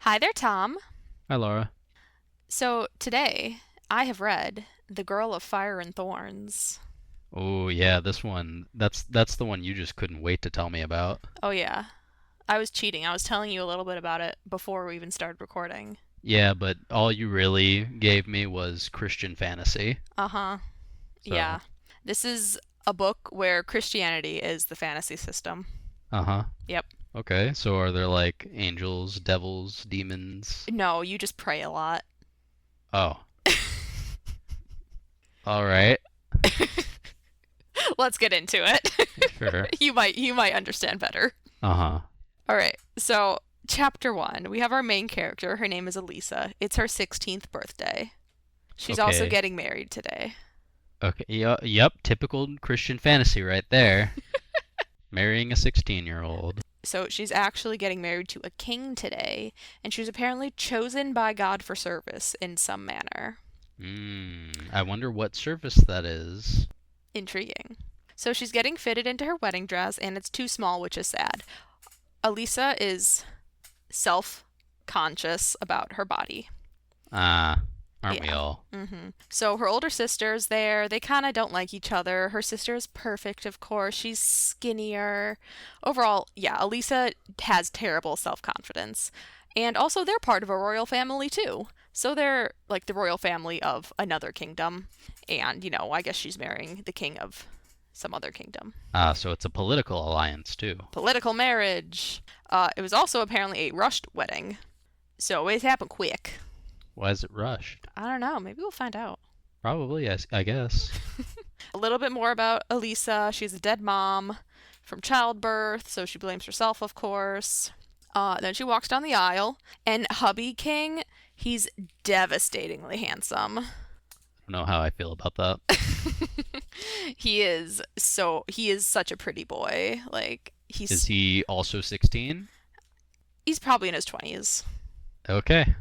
Hi there, Tom. Hi, Laura. So today I have read The Girl of Fire and Thorns. Oh yeah, this one. That's the one you just couldn't wait to tell me about. Oh, yeah. I was cheating. I was telling you a little bit about it before we even started recording. Yeah, but all you really gave me was Christian fantasy. Uh huh. So, Yeah. This is a book where Christianity is the fantasy system. uh-huh. Yep. Okay, so are there like angels, devils, demons? No, you just pray a lot. Oh, all right. Let's get into it. Sure. You might understand better. Uh-huh. All right. So, chapter 1. We have our main character. Her name is Elisa. It's her 16th birthday. She's also Okay. getting married today. Okay. Yep, typical Christian fantasy right there. Marrying a 16-year-old. So she's actually getting married to a king today, and she's apparently chosen by God for service in some manner. I wonder what service that is. Intriguing. So she's getting fitted into her wedding dress, and it's too small, which is sad. Elisa is self conscious about her body. Ah, aren't we Yeah. all? So her older sister's there. They kind of don't like each other. Her sister is perfect, of course. She's skinnier. Overall, yeah, Elisa has terrible self confidence. And also, they're part of a royal family, too. So they're like the royal family of another kingdom. And, I guess she's marrying the king of some other kingdom. Ah, so it's a political alliance too. Political marriage. It was also apparently a rushed wedding. So it happened quick. Why is it rushed? I don't know. Maybe we'll find out. Probably, I guess. A little bit more about Elisa. She's a dead mom from childbirth, so she blames herself, of course. Then she walks down the aisle, and hubby King, he's devastatingly handsome. I don't know how I feel about that. He is such a pretty boy. Like Is he also 16? he's probably in his 20s. Okay.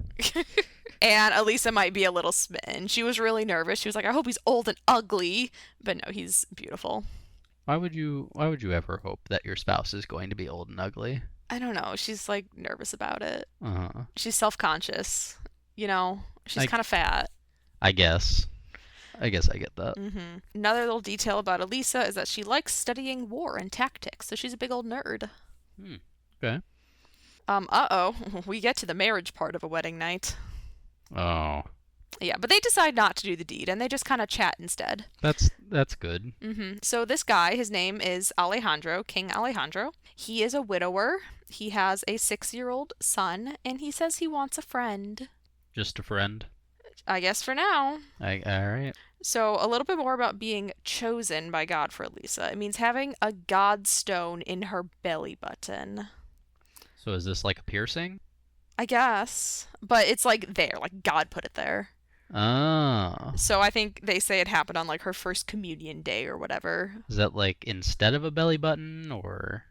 And Elisa might be a little smitten. She was really nervous. She was like, I hope he's old and ugly. But no, he's beautiful. Why would you ever hope that your spouse is going to be old and ugly? I don't know. She's like nervous about it. Uh, She's self conscious. She's I kind of fat. I guess. I guess I get that. Another little detail about Elisa is that she likes studying war and tactics, so she's a big old nerd. Hmm. Okay. Uh-oh, we get to the marriage part of a wedding night. Oh, Yeah, but they decide not to do the deed, and they just kind of chat instead. that's good. So this guy, his name is Alejandro, King Alejandro. He is a widower. He has a 6-year-old son, and he says he wants a friend. Just a friend. I guess for now. All right. So, a little bit more about being chosen by God for Elisa. It means having a godstone in her belly button. So is this like a piercing? I guess. But it's like there, like God put it there. Oh. So I think they say it happened on like her first communion day or whatever. Is that like instead of a belly button or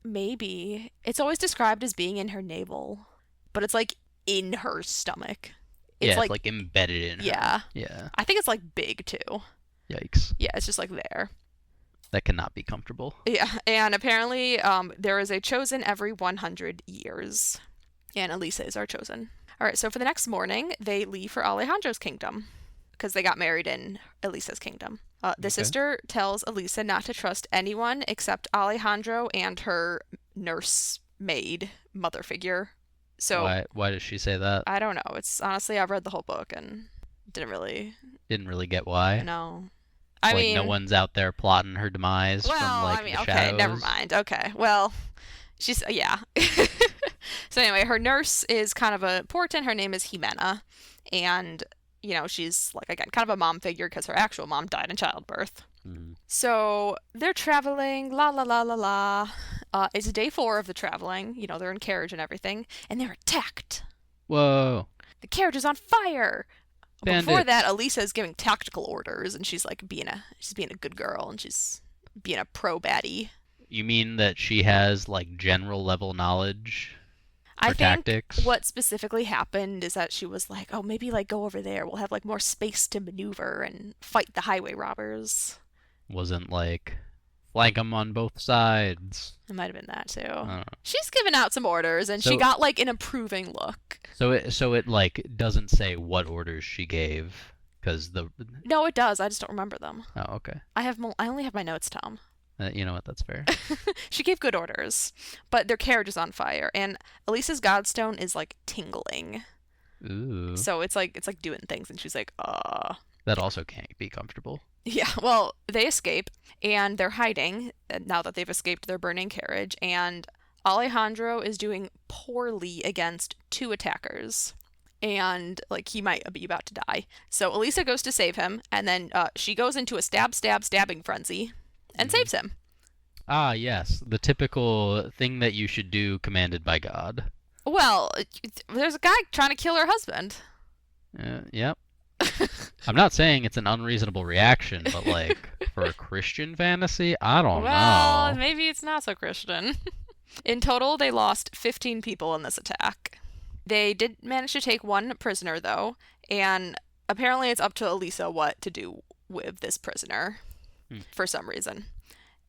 Maybe. It's always described as being in her navel, but it's like in her stomach. It's yeah, it's like, like embedded in yeah. her. Yeah. I think it's like big too. Yikes. Yeah, it's just like there. That cannot be comfortable. Yeah, and apparently there is a chosen every 100 years. And Elisa is our chosen. All right, so for the next morning, they leave for Alejandro's kingdom because they got married in Elisa's kingdom. The Okay. sister tells Elisa not to trust anyone except Alejandro and her nursemaid mother figure. So Why does she say that? I don't know. It's honestly, I've read the whole book and didn't really Didn't really get why. know. I Like no mean, one's out there plotting her demise from well, like the okay, never shadows. mind. Okay, well, she's, yeah. So anyway, her nurse is kind of important. Her name is Jimena, and she's like again kind of a mom figure because her actual mom died in childbirth. Mhm. So they're traveling, la la la la la. It's day 4 of the traveling. They're in carriage and everything, and they're attacked. Whoa, The carriage is on fire. Before that, bandits. Elisa is giving tactical orders, and she's being a good girl, and she's being a pro baddie. You mean that she has like general level knowledge I for think tactics? what specifically happened is that she was like, oh, maybe like go over there. We'll have like more space to maneuver and fight the highway robbers. Wasn't like Flank them on both sides. It might have been that I don't too. know. She's given out some orders, and she So got like an approving look. so it like doesn't say what orders she gave because the No, it does. I just don't remember them. oh okay. I only have my notes, Tom. You know what? That's fair. She gave good orders, but their carriage is on fire, and Elisa's godstone is like tingling. Ooh, So it's like doing things, and she's like, that also can't be comfortable. Yeah, well, they escape and they're hiding now that they've escaped their burning carriage, and Alejandro is doing poorly against two attackers. And like he might be about to die. So Elisa goes to save him, and then she goes into a stabbing frenzy and Hmm. saves him. Ah, yes, the typical thing that you should do, commanded by God. Well, there's a guy trying to kill her husband. Yep. I'm not saying it's an unreasonable reaction, but like for a Christian fantasy, I don't Well, know. maybe it's not so Christian. In total, they lost 15 people in this attack. They did manage to take one prisoner, though, and apparently it's up to Elisa what to do with this prisoner Hmm. for some reason.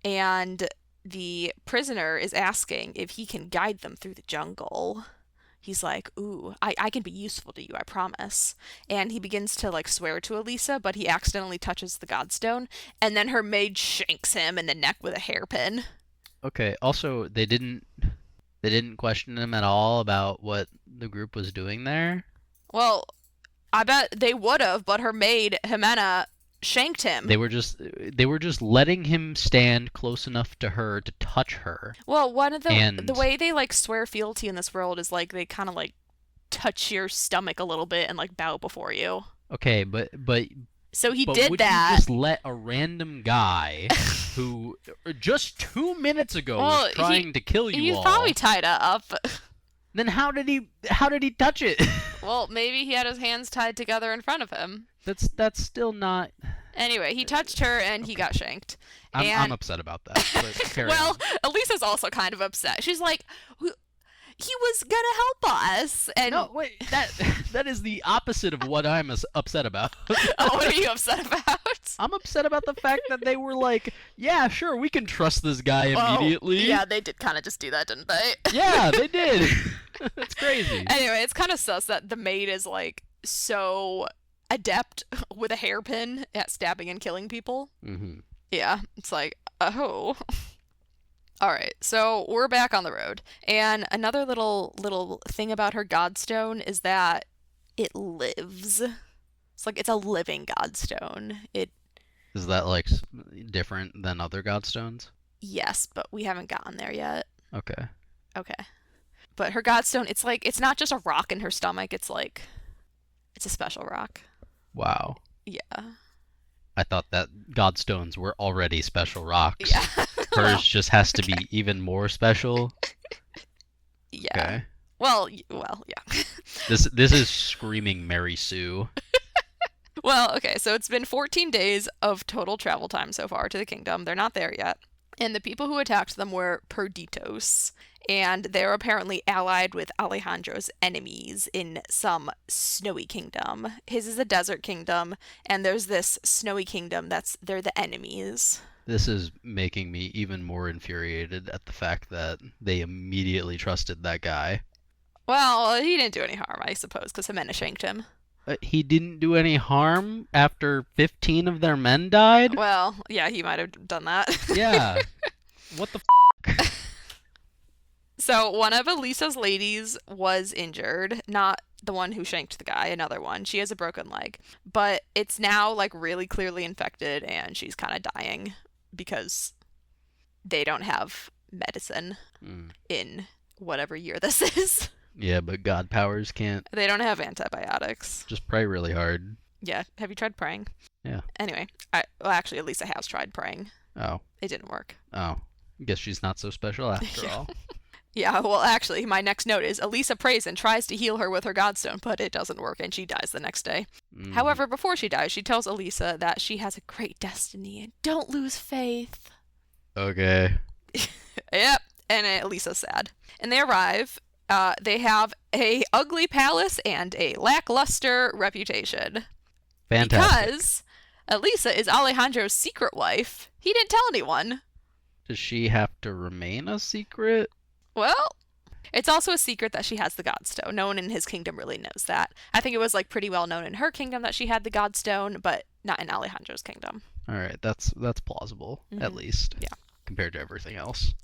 And the prisoner is asking if he can guide them through the jungle. He's like, ooh, I can be useful to you, I promise. And he begins to like swear to Elisa, but he accidentally touches the godstone, and then her maid shanks him in the neck with a hairpin. Okay. Also, they didn't question him at all about what the group was doing there. Well, I bet they would have, but her maid, Jimena, shanked him. They were just letting him stand close enough to her to touch her. Well, one of the And way they like swear fealty in this world is like they kind of like touch your stomach a little bit and like bow before you. okay, but So he but did would you that. just let a random guy who just 2 minutes ago Well, was trying to kill you He's all? probably tied up. Then how did he touch it? Well, maybe he had his hands tied together in front of him. That's still not. Anyway, he touched her and he Okay. got shanked. I'm And upset about that. But carry well, on. Elisa's also kind of upset. She's like, he was gonna help us, and No, wait. That is the opposite of what I'm upset about. oh, what are you upset about? I'm upset about the fact that they were like, yeah, sure, we can trust this guy immediately. Oh, yeah, they did kind of just do that, didn't they? Yeah, they did. That's crazy. Anyway, it's kind of sus that the maid is like so adept with a hairpin at stabbing and killing people. Mm-hmm. Yeah, it's like, oh. All right, so we're back on the road, and another little thing about her godstone is that it lives. It's like it's a living godstone. It Is that like different than other godstones? Yes, but we haven't gotten there yet. Okay. Okay. But her godstone, it's like it's not just a rock in her stomach, it's like it's a special rock. Wow. Yeah. I thought that godstones were already special rocks. Yeah. Hers just has to be even more special. Yeah. Okay. Well, yeah. This is screaming Mary Sue. Well, okay, so it's been 14 days of total travel time so far to the kingdom. They're not there yet. And the people who attacked them were Perditos. And they're apparently allied with Alejandro's enemies in some snowy kingdom. His is a desert kingdom, and there's this snowy kingdom they're the enemies. This is making me even more infuriated at the fact that they immediately trusted that guy. Well, he didn't do any harm, I suppose, because Jimena shanked him. He didn't do any harm after 15 of their men died? Well, yeah, he might have done that. Yeah. What the So one of Elisa's ladies was injured, not the one who shanked the guy, another one. She has a broken leg, but it's now like really clearly infected, and she's kind of dying because they don't have medicine in whatever year this is. Yeah, but god powers can't. They don't have antibiotics. Just pray really hard. Yeah, have you tried praying? Yeah. Anyway, well, actually, Elisa has tried praying. Oh. It didn't work. Oh. Guess she's not so special after Yeah. all. Yeah, well, actually, my next note is Elisa prays and tries to heal her with her godstone, but it doesn't work, and she dies the next day. Mhm. However, before she dies, she tells Elisa that she has a great destiny and don't lose faith. Okay. Yep, and Elisa's sad. And they arrive. They have a ugly palace and a lackluster reputation. Fantastic. Because Elisa is Alejandro's secret wife. He didn't tell anyone. does she have to remain a secret? Well, it's also a secret that she has the godstone. No one in his kingdom really knows that. I think it was like pretty well known in her kingdom that she had the godstone, but not in Alejandro's kingdom. All right, that's plausible at least Yeah. compared to everything else.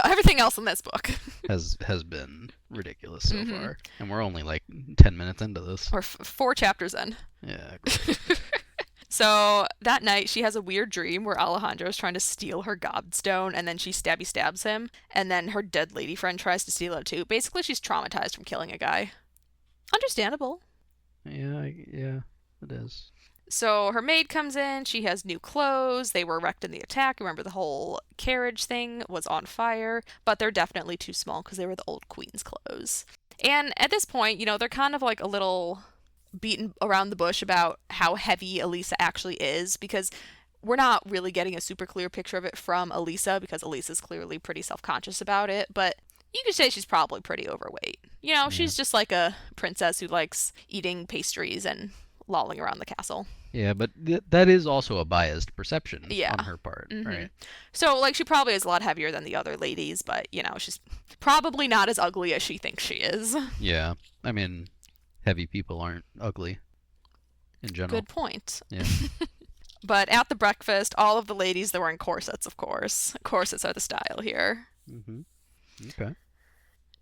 Everything else in this book. Has been ridiculous so far, and we're only like 10 minutes into this. Or 4 chapters in. Yeah, great. So that night, she has a weird dream where Alejandro is trying to steal her godstone, and then she stabs him, and then her dead lady friend tries to steal it too. Basically, she's traumatized from killing a guy. Understandable. Yeah, it is. So her maid comes in. She has new clothes. They were wrecked in the attack. Remember, the whole carriage thing was on fire, but they're definitely too small because they were the old queen's clothes. And at this point, they're kind of like a little beaten around the bush about how heavy Elisa actually is, because we're not really getting a super clear picture of it from Elisa, because Elisa's clearly pretty self-conscious about it, but you could say she's probably pretty overweight. She's just like a princess who likes eating pastries and lolling around the castle. Yeah, but that is also a biased perception Yeah. on her part, right? So, like, she probably is a lot heavier than the other ladies, but, she's probably not as ugly as she thinks she is. Yeah, I mean, heavy people aren't ugly in general. Good point. Yeah. But at the breakfast, all of the ladies, they're wearing corsets, of course. Corsets are the style here. Okay.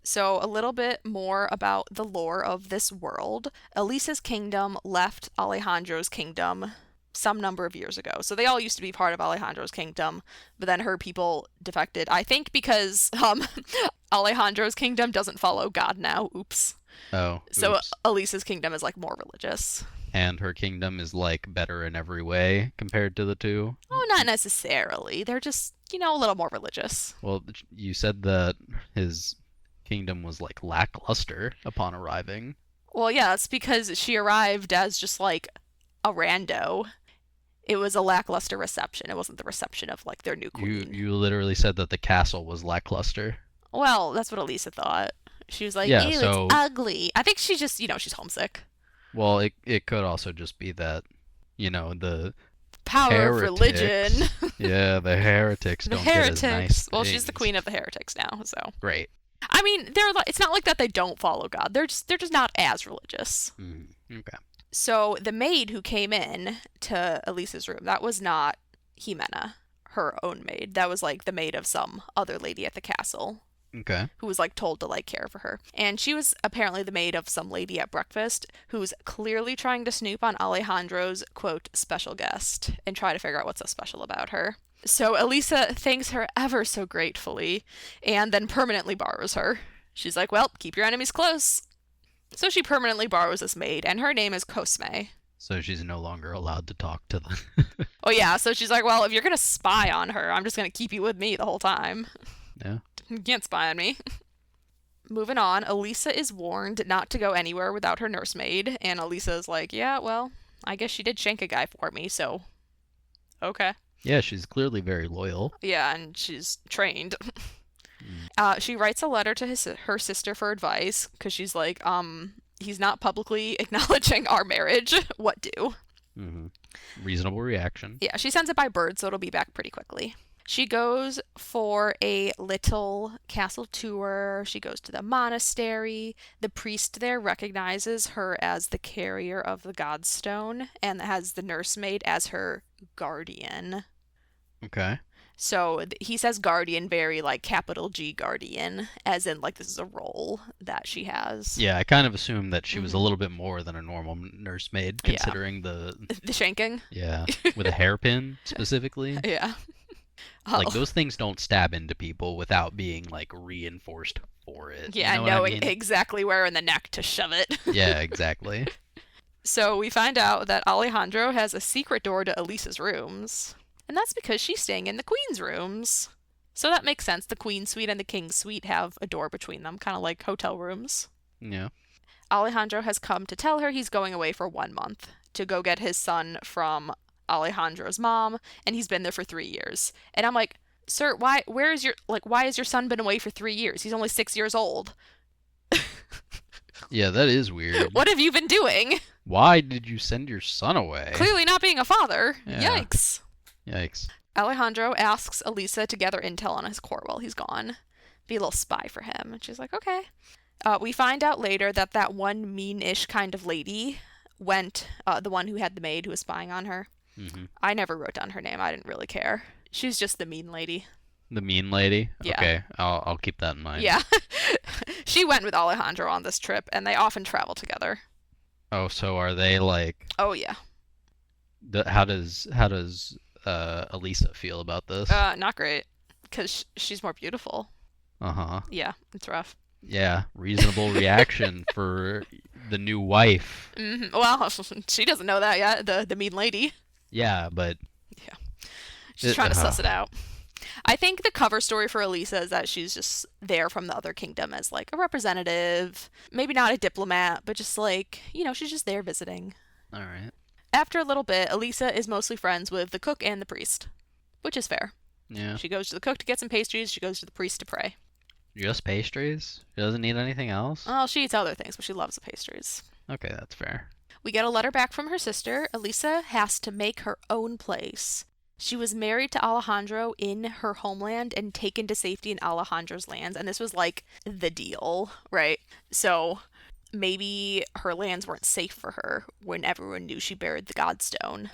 So, a little bit more about the lore of this world. Elisa's kingdom left Alejandro's kingdom some number of years ago. So, they all used to be part of Alejandro's kingdom, but then her people defected. I think because Alejandro's kingdom doesn't follow God now. Oops. Oh. So, oops. Elisa's kingdom is like more religious. And her kingdom is like better in every way compared to the two? Oh, not necessarily. They're just, a little more religious. Well, you said that his kingdom was like lackluster upon arriving. Well, yeah, it's because she arrived as just like a rando. It was a lackluster reception. It wasn't the reception of like their new queen. You literally said that the castle was lackluster. Well, that's what Elisa thought. She was like, Yeah, ew, so- it's ugly. I think she just, she's homesick. Well, it could also just be that, the Power of religion. Yeah, the heretics The don't get as heretics. nice Well, she's the things. queen of the heretics now, so. Great. I mean, it's not like that they don't follow God. They're just not as religious. Okay. So the maid who came in to Elisa's room, that was not Jimena, her own maid. That was like the maid of some other lady at the castle Okay. who was like told to like care for her. And she was apparently the maid of some lady at breakfast who's clearly trying to snoop on Alejandro's, quote, special guest and try to figure out what's so special about her. So Elisa thanks her ever so gratefully and then permanently borrows her. She's like, well, keep your enemies close. So she permanently borrows this maid, and her name is Cosme. So she's no longer allowed to talk to them. Oh yeah, so she's like, well, if you're gonna spy on her, I'm just gonna keep you with me the whole time. Yeah. You can't spy on me. Moving on, Elisa is warned not to go anywhere without her nursemaid, and Elisa's like, yeah, well, I guess she did shank a guy for me, so okay. Yeah, she's clearly very loyal. Yeah, and she's trained. She writes a letter to her sister for advice, because she's like, he's not publicly acknowledging our marriage. What do? Reasonable reaction. Yeah, she sends it by bird, so it'll be back pretty quickly. She goes for a little castle tour. She goes to the monastery. The priest there recognizes her as the carrier of the godstone and has the nursemaid as her guardian. Okay. So he says guardian very like capital G guardian, as in like this is a role that she has. Yeah, I kind of assumed that she was a little bit more than a normal nursemaid, Yeah. considering the shanking. Yeah, with a hairpin specifically. Yeah. Like those things don't stab into people without being like reinforced for it. Yeah, you know knowing what I mean? exactly where in the neck to shove it. Yeah, exactly. So we find out that Alejandro has a secret door to Elisa's rooms. And that's because she's staying in the queen's rooms. So that makes sense. The queen's suite and the king's suite have a door between them, kind of like hotel rooms. Yeah. Alejandro has come to tell her he's going away for 1 month to go get his son from Alejandro's mom, and he's been there for 3 years. And I'm like, sir, why has your son been away for 3 years? He's only 6 years old. Yeah, that is weird. What have you been doing? Why did you send your son away? Clearly not being a father. Yeah. Yikes. Yikes. Alejandro asks Elisa to gather intel on his court while he's gone. Be a little spy for him. And she's like, okay. We find out later that that one mean-ish kind of lady went, the one who had the maid who was spying on her. Hmm. I never wrote down her name. I didn't really care. She's just the mean lady. The mean lady? Yeah. Okay, I'll keep that in mind. Yeah. She went with Alejandro on this trip, and they often travel together. Oh, so are they like Oh, yeah. how does Elisa feel about this? Not great. Because she's more beautiful. Uh-huh. Yeah, it's rough. Yeah, reasonable reaction for the new wife. Well, she doesn't know that yet, the mean lady. Yeah, but Yeah. She's trying to suss it out. I think the cover story for Elisa is that she's just there from the other kingdom as like a representative, maybe not a diplomat, but just like, she's just there visiting. all right. After a little bit, Elisa is mostly friends with the cook and the priest, which is fair. Yeah. She goes to the cook to get some pastries, she goes to the priest to pray. Just pastries? She doesn't need anything else? Well, she eats other things, but she loves the pastries. Okay, that's fair. We get a letter back from her sister. Elisa has to make her own place. She was married to Alejandro in her homeland and taken to safety in Alejandro's lands, and this was like the deal, right? So maybe her lands weren't safe for her when everyone knew she buried the godstone.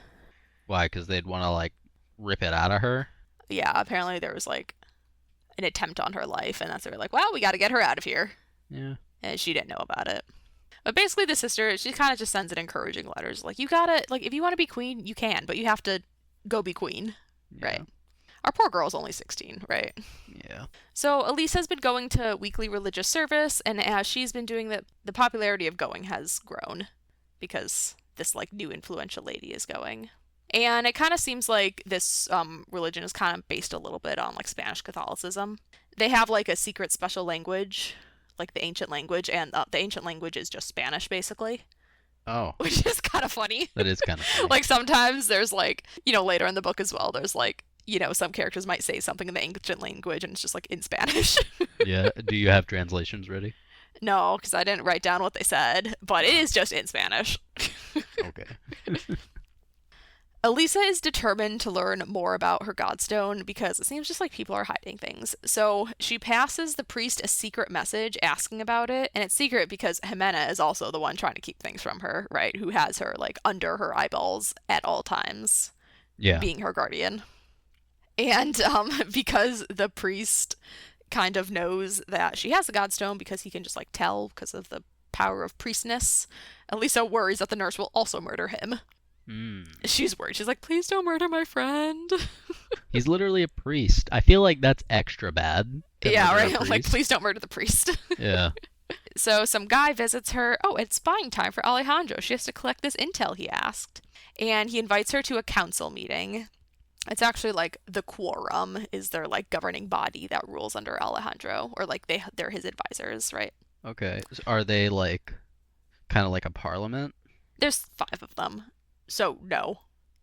Why? Because they'd want to like rip it out of her? Yeah, apparently there was like an attempt on her life, and that's why they're like, well, we got to get her out of here. Yeah. And she didn't know about it. But basically, the sister, she kind of just sends it encouraging letters. Like, you gotta, like, if you want to be queen, you can, but you have to go be queen, right? Yeah. Our poor girl's only 16, right? Yeah. So Elisa's been going to weekly religious service, and as she's been doing that, the popularity of going has grown because this, like, new influential lady is going. And it kind of seems like this religion is kind of based a little bit on, like, Spanish Catholicism. They have, like, a secret special language, like the ancient language, and the ancient language is just Spanish, basically. Oh. Which is kind of funny. That is kind of funny. Like, sometimes there's, like, later in the book as well, there's, like, some characters might say something in the ancient language, and it's just, like, in Spanish. Yeah. Do you have translations ready? No, because I didn't write down what they said, but it is just in Spanish. Okay. Elisa is determined to learn more about her godstone because it seems just like people are hiding things. So she passes the priest a secret message asking about it, and it's secret because Jimena is also the one trying to keep things from her, right? Who has her, like, under her eyeballs at all times, Yeah. being her guardian. And because the priest kind of knows that she has the godstone because he can just, like, tell because of the power of priestness, Elisa worries that the nurse will also murder him. She's worried. She's like, please don't murder my friend. He's literally a priest. I feel like that's extra bad. Yeah, right? Like, please don't murder the priest. Yeah. So some guy visits her. Oh, it's spying time for Alejandro. She has to collect this intel he asked. And he invites her to a council meeting. It's actually like the quorum is their, like, governing body that rules under Alejandro. Or, like, they're his advisors, right? Okay. So are they like kind of like a parliament? There's 5 of them. So, no.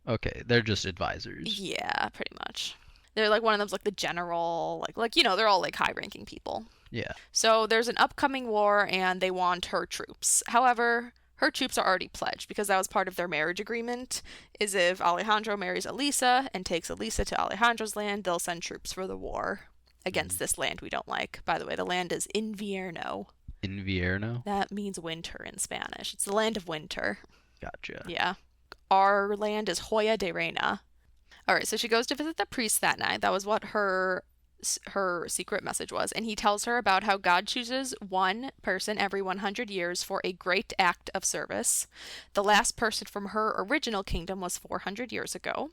Okay, they're just advisors. Yeah, pretty much. They're like, one of them's like the general, like they're all like high-ranking people. Yeah. So there's an upcoming war, and they want her troops. However, her troops are already pledged because that was part of their marriage agreement. Is if Alejandro marries Elisa and takes Elisa to Alejandro's land, they'll send troops for the war against this land we don't like. By the way, the land is Invierno. Invierno? That means winter in Spanish. It's the land of winter. Gotcha. Yeah. Our land is Hoya de Reina. All right, so she goes to visit the priest that night. That was what her secret message was. And he tells her about how God chooses one person every 100 years for a great act of service. The last person from her original kingdom was 400 years ago.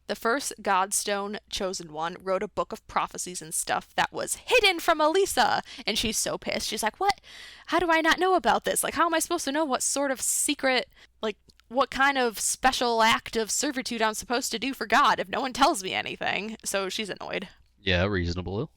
The first Godstone chosen one wrote a book of prophecies and stuff that was hidden from Elisa. And she's so pissed. She's like, what? How do I not know about this? Like, how am I supposed to know what sort of secret, like, what kind of special act of servitude I'm supposed to do for God if no one tells me anything? So she's annoyed. Yeah, reasonable.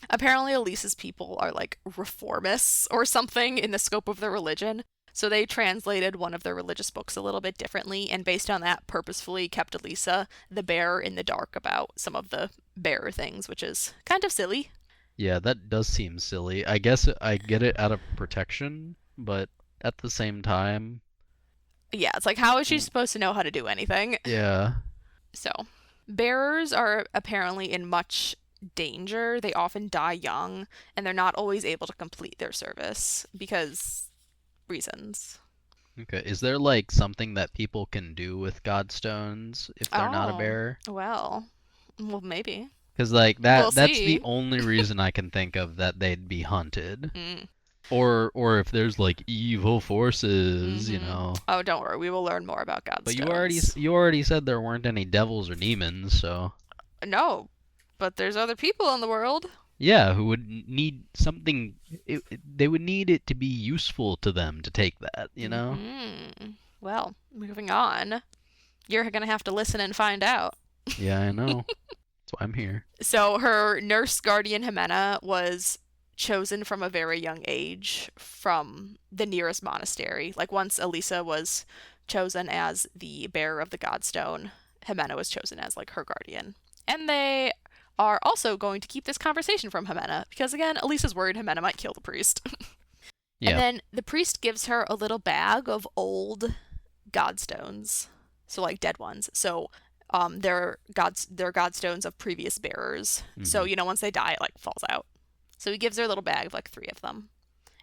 Apparently, Elisa's people are, like, reformists or something in the scope of their religion. So they translated one of their religious books a little bit differently, and based on that, purposefully kept Elisa the bearer in the dark about some of the bearer things, which is kind of silly. Yeah, that does seem silly. I guess I get it out of protection, but at the same time... Yeah, it's like, how is she supposed to know how to do anything? Yeah. So, Bearers are apparently in much danger. They often die young, and they're not always able to complete their service because reasons. Okay. Is there like something that people can do with godstones if they're not a Oh, bearer? well, maybe. Because like We'll that's the see. only reason I can think of that they'd be hunted. Mm, Or if there's like evil forces, mm-hmm. Oh, don't worry. We will learn more about But Godstones. you already said there weren't any devils or demons, so No, but there's other people in the world. yeah, who would need something they would need it to be useful to them to take that, you know? Well, moving on. You're going to have to listen and find out. Yeah, I know. That's why I'm here. So, her nurse guardian Jimena was chosen from a very young age from the nearest monastery. Like, once Elisa was chosen as the bearer of the godstone, Jimena was chosen as, like, her guardian. And they are also going to keep this conversation from Jimena because, again, Elisa's worried Jimena might kill the priest. And Yeah. then the priest gives her a little bag of old godstones, so like dead ones. So they're godstones of previous bearers. So Hmm. once they die, it like falls out. So he gives her a little bag of like three of them,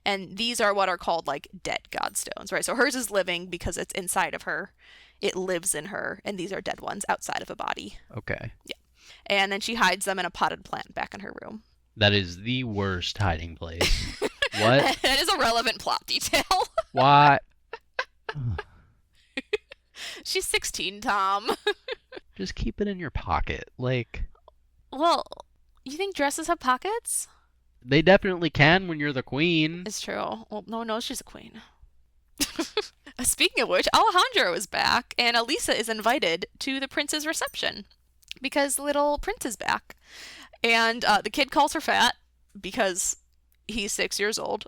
and these are what are called like dead godstones, right? So hers is living because it's inside of her, it lives in her, and these are dead ones outside of a body. Okay. Yeah, and then she hides them in a potted plant back in her room. That is the worst hiding place. What? That is a relevant plot detail. Why? She's 16, Tom. Just keep it in your pocket. Like Well, you think dresses have pockets? they definitely can when you're the queen. It's true. Well, no one knows she's a queen. Speaking of which, Alejandro is back, and Elisa is invited to the prince's reception because little prince is back. And the kid calls her fat because he's 6 years old,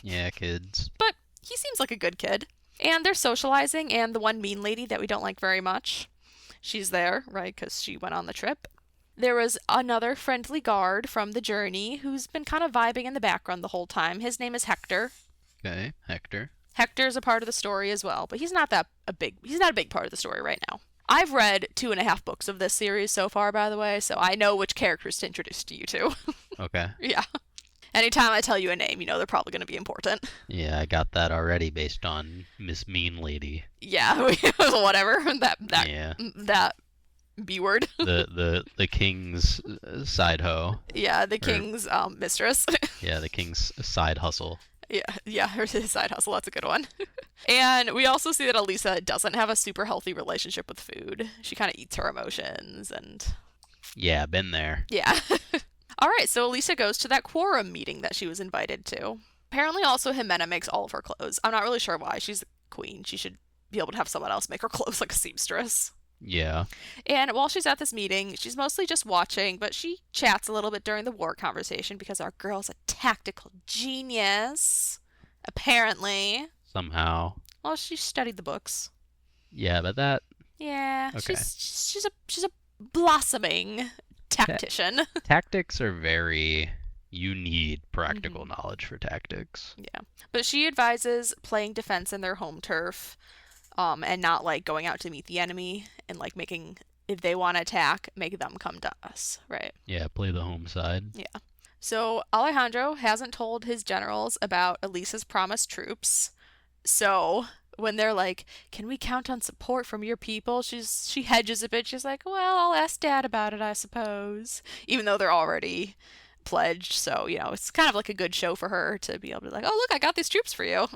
Yeah, kids. but he seems like a good kid. And they're socializing, and the one mean lady that we don't like very much, she's there, right? Because she went on the trip. There was another friendly guard from the journey who's been kind of vibing in the background the whole time. His name is Hector. Okay, Hector. Hector's a part of the story as well, but he's not a big part of the story right now. I've read 2.5 books of this series so far, by the way, so I know which characters to introduce to you to. Okay. Yeah. Anytime I tell you a name, they're probably going to be important. Yeah, I got that already based on Miss Mean Lady. Yeah, whatever. Yeah. That B word. The king's side hoe. Yeah, the Or king's mistress. yeah, the king's side hustle. Yeah, her side hustle. That's a good one. And we also see that Elisa doesn't have a super healthy relationship with food. She kind of eats her emotions, and Yeah, been there. yeah. All right, so Elisa goes to that quorum meeting that she was invited to. Apparently, also Jimena makes all of her clothes. I'm not really sure why. She's the queen. She should be able to have someone else make her clothes, like a seamstress. Yeah. And while she's at this meeting, she's mostly just watching, but she chats a little bit during the war conversation because our girl's a tactical genius. Apparently. Somehow. Well, she studied the books. Yeah, but that Yeah, okay. she's a blossoming Ta- tactician. tactics are very you need practical Hmm. knowledge for tactics. Yeah, but she advises playing defense in their home turf, and not like going out to meet the enemy and like making if they want to attack, make them come to us, right? Yeah, play the home side. Yeah. So Alejandro hasn't told his generals about Elisa's promised troops. So when they're like, "Can we count on support from your people?" She hedges a bit. She's like, "Well, I'll ask Dad about it, I suppose." Even though they're already pledged, so it's kind of like a good show for her to be able to like, "Oh, look, I got these troops for you."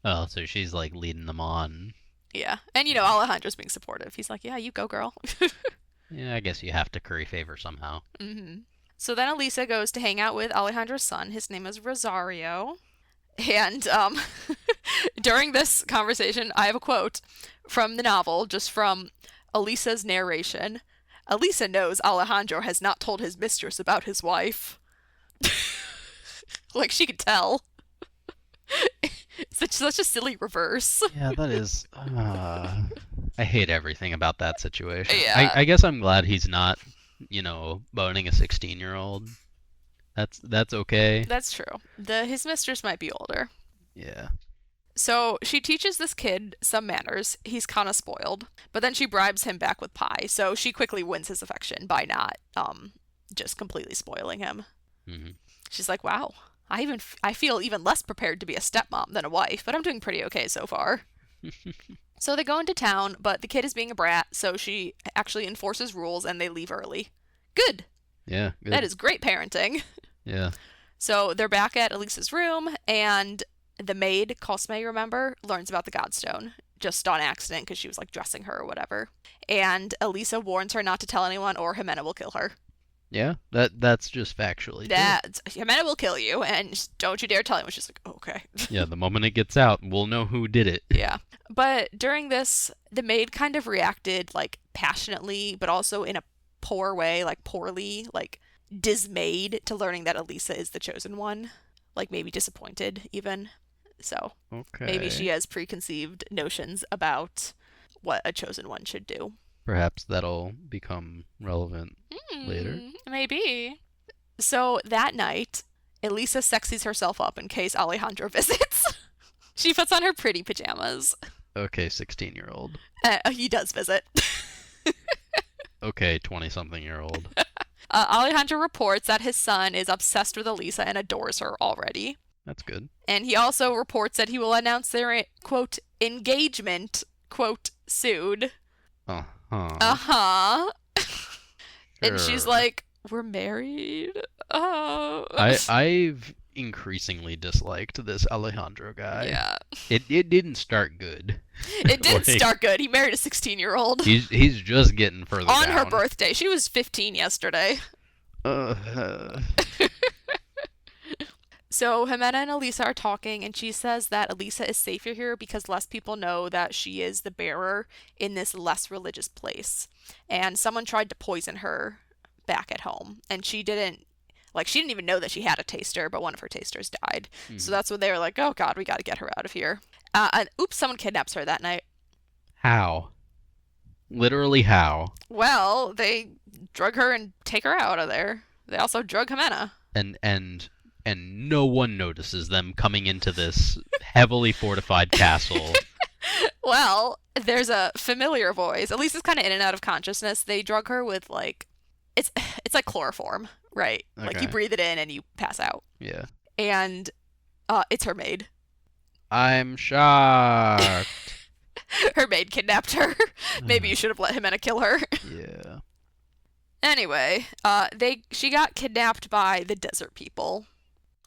Oh, so she's like leading them on. Yeah, and Alejandro's being supportive. He's like, "Yeah, you go, girl." Yeah, I guess you have to curry favor somehow. So then Elisa goes to hang out with Alejandro's son. His name is Rosario. And during this conversation, I have a quote from the novel, just from Elisa's narration. Elisa knows Alejandro has not told his mistress about his wife. Like, she could tell. Such a silly reverse. Yeah, that is. I hate everything about that situation. Yeah, I guess I'm glad he's not, boning a 16-year-old. That's okay. that's true. His mistress might be older. Yeah. So she teaches this kid some manners. He's kind of spoiled, but then she bribes him back with pie. So she quickly wins his affection by not just completely spoiling him. Hmm. She's like, "Wow, I feel even less prepared to be a stepmom than a wife, but I'm doing pretty okay so far." So they go into town, but the kid is being a brat, so she actually enforces rules and they leave early. Good. Yeah, That good. is great parenting. Yeah. So they're back at Elisa's room, and the maid, Cosme, remember, learns about the godstone just on accident because she was like dressing her or whatever. And Elisa warns her not to tell anyone or Jimena will kill her. Yeah, that's just factually true. That Jimena will kill you, and don't you dare tell anyone. She's like, okay. Yeah, the moment it gets out, we'll know who did it. Yeah. But during this, the maid kind of reacted like passionately, but also in a poor way, like poorly, like dismayed to learning that Elisa is the chosen one. Like maybe disappointed even. So maybe she Okay. has preconceived notions about what a chosen one should do. Perhaps that'll become relevant later. Maybe. So that night, Elisa sexies herself up in case Alejandro visits. She puts on her pretty pajamas. Okay, 16-year-old. He does visit. Okay, 20-something-year-old. Alejandro reports that his son is obsessed with Elisa and adores her already. That's good. And he also reports that he will announce their, quote, engagement, quote, soon. Uh-huh. Uh-huh. And she's Sure. like, we're married? Oh. I've increasingly disliked this Alejandro guy. Yeah. It didn't start good. It didn't Like, start good. He married a 16-year-old he's just getting further on her down. birthday. She was 15 yesterday. Uh, So Jimena and Elisa are talking, and she says that Elisa is safer here because less people know that she is the bearer in this less religious place. And someone tried to poison her back at home, and she didn't even know that she had a taster, but one of her tasters died. So mhm. that's when they were like, oh God, we got to get her out of here. And oops, someone kidnaps her that night. How? Literally how? Well, they drug her and take her out of there. They also drug Jimena. And and and no one notices them coming into this heavily fortified castle. Well, there's a familiar voice. Elisa's kind of in and out of consciousness. They drug her with like it's it's like chloroform, right? Like you Okay. breathe it in and you pass out. Yeah. And it's her maid. I'm shocked. Her maid kidnapped her. Maybe you should have let Jimena kill her. Yeah. Anyway, she got kidnapped by the desert people.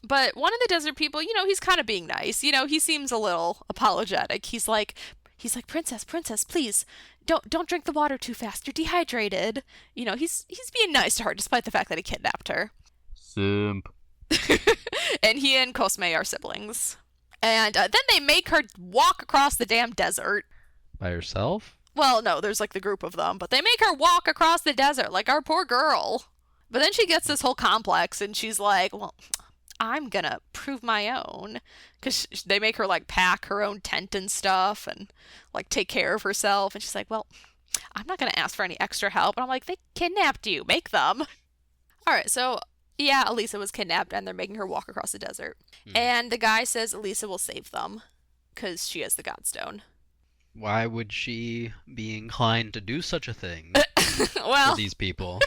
But one of the desert people, he's kind of being nice. He seems a little apologetic. He's like, "Princess, princess, please don't drink the water too fast. You're dehydrated." He's being nice to her despite the fact that he kidnapped her. Simp. And he and Cosme are siblings. And then they make her walk across the damn desert. By herself? Well, no, there's like the group of them, but they make her walk across the desert like our poor girl. But then she gets this whole complex and she's like, well, I'm gonna prove my own. Because they make her like pack her own tent and stuff and like take care of herself. And she's like, well, I'm not gonna ask for any extra help. And I'm like, they kidnapped you, make them. All right, so yeah, Elisa was kidnapped and they're making her walk across the desert. Hmm. And the guy says Elisa will save them because she has the godstone. Why would she be inclined to do such a thing for Well, these people?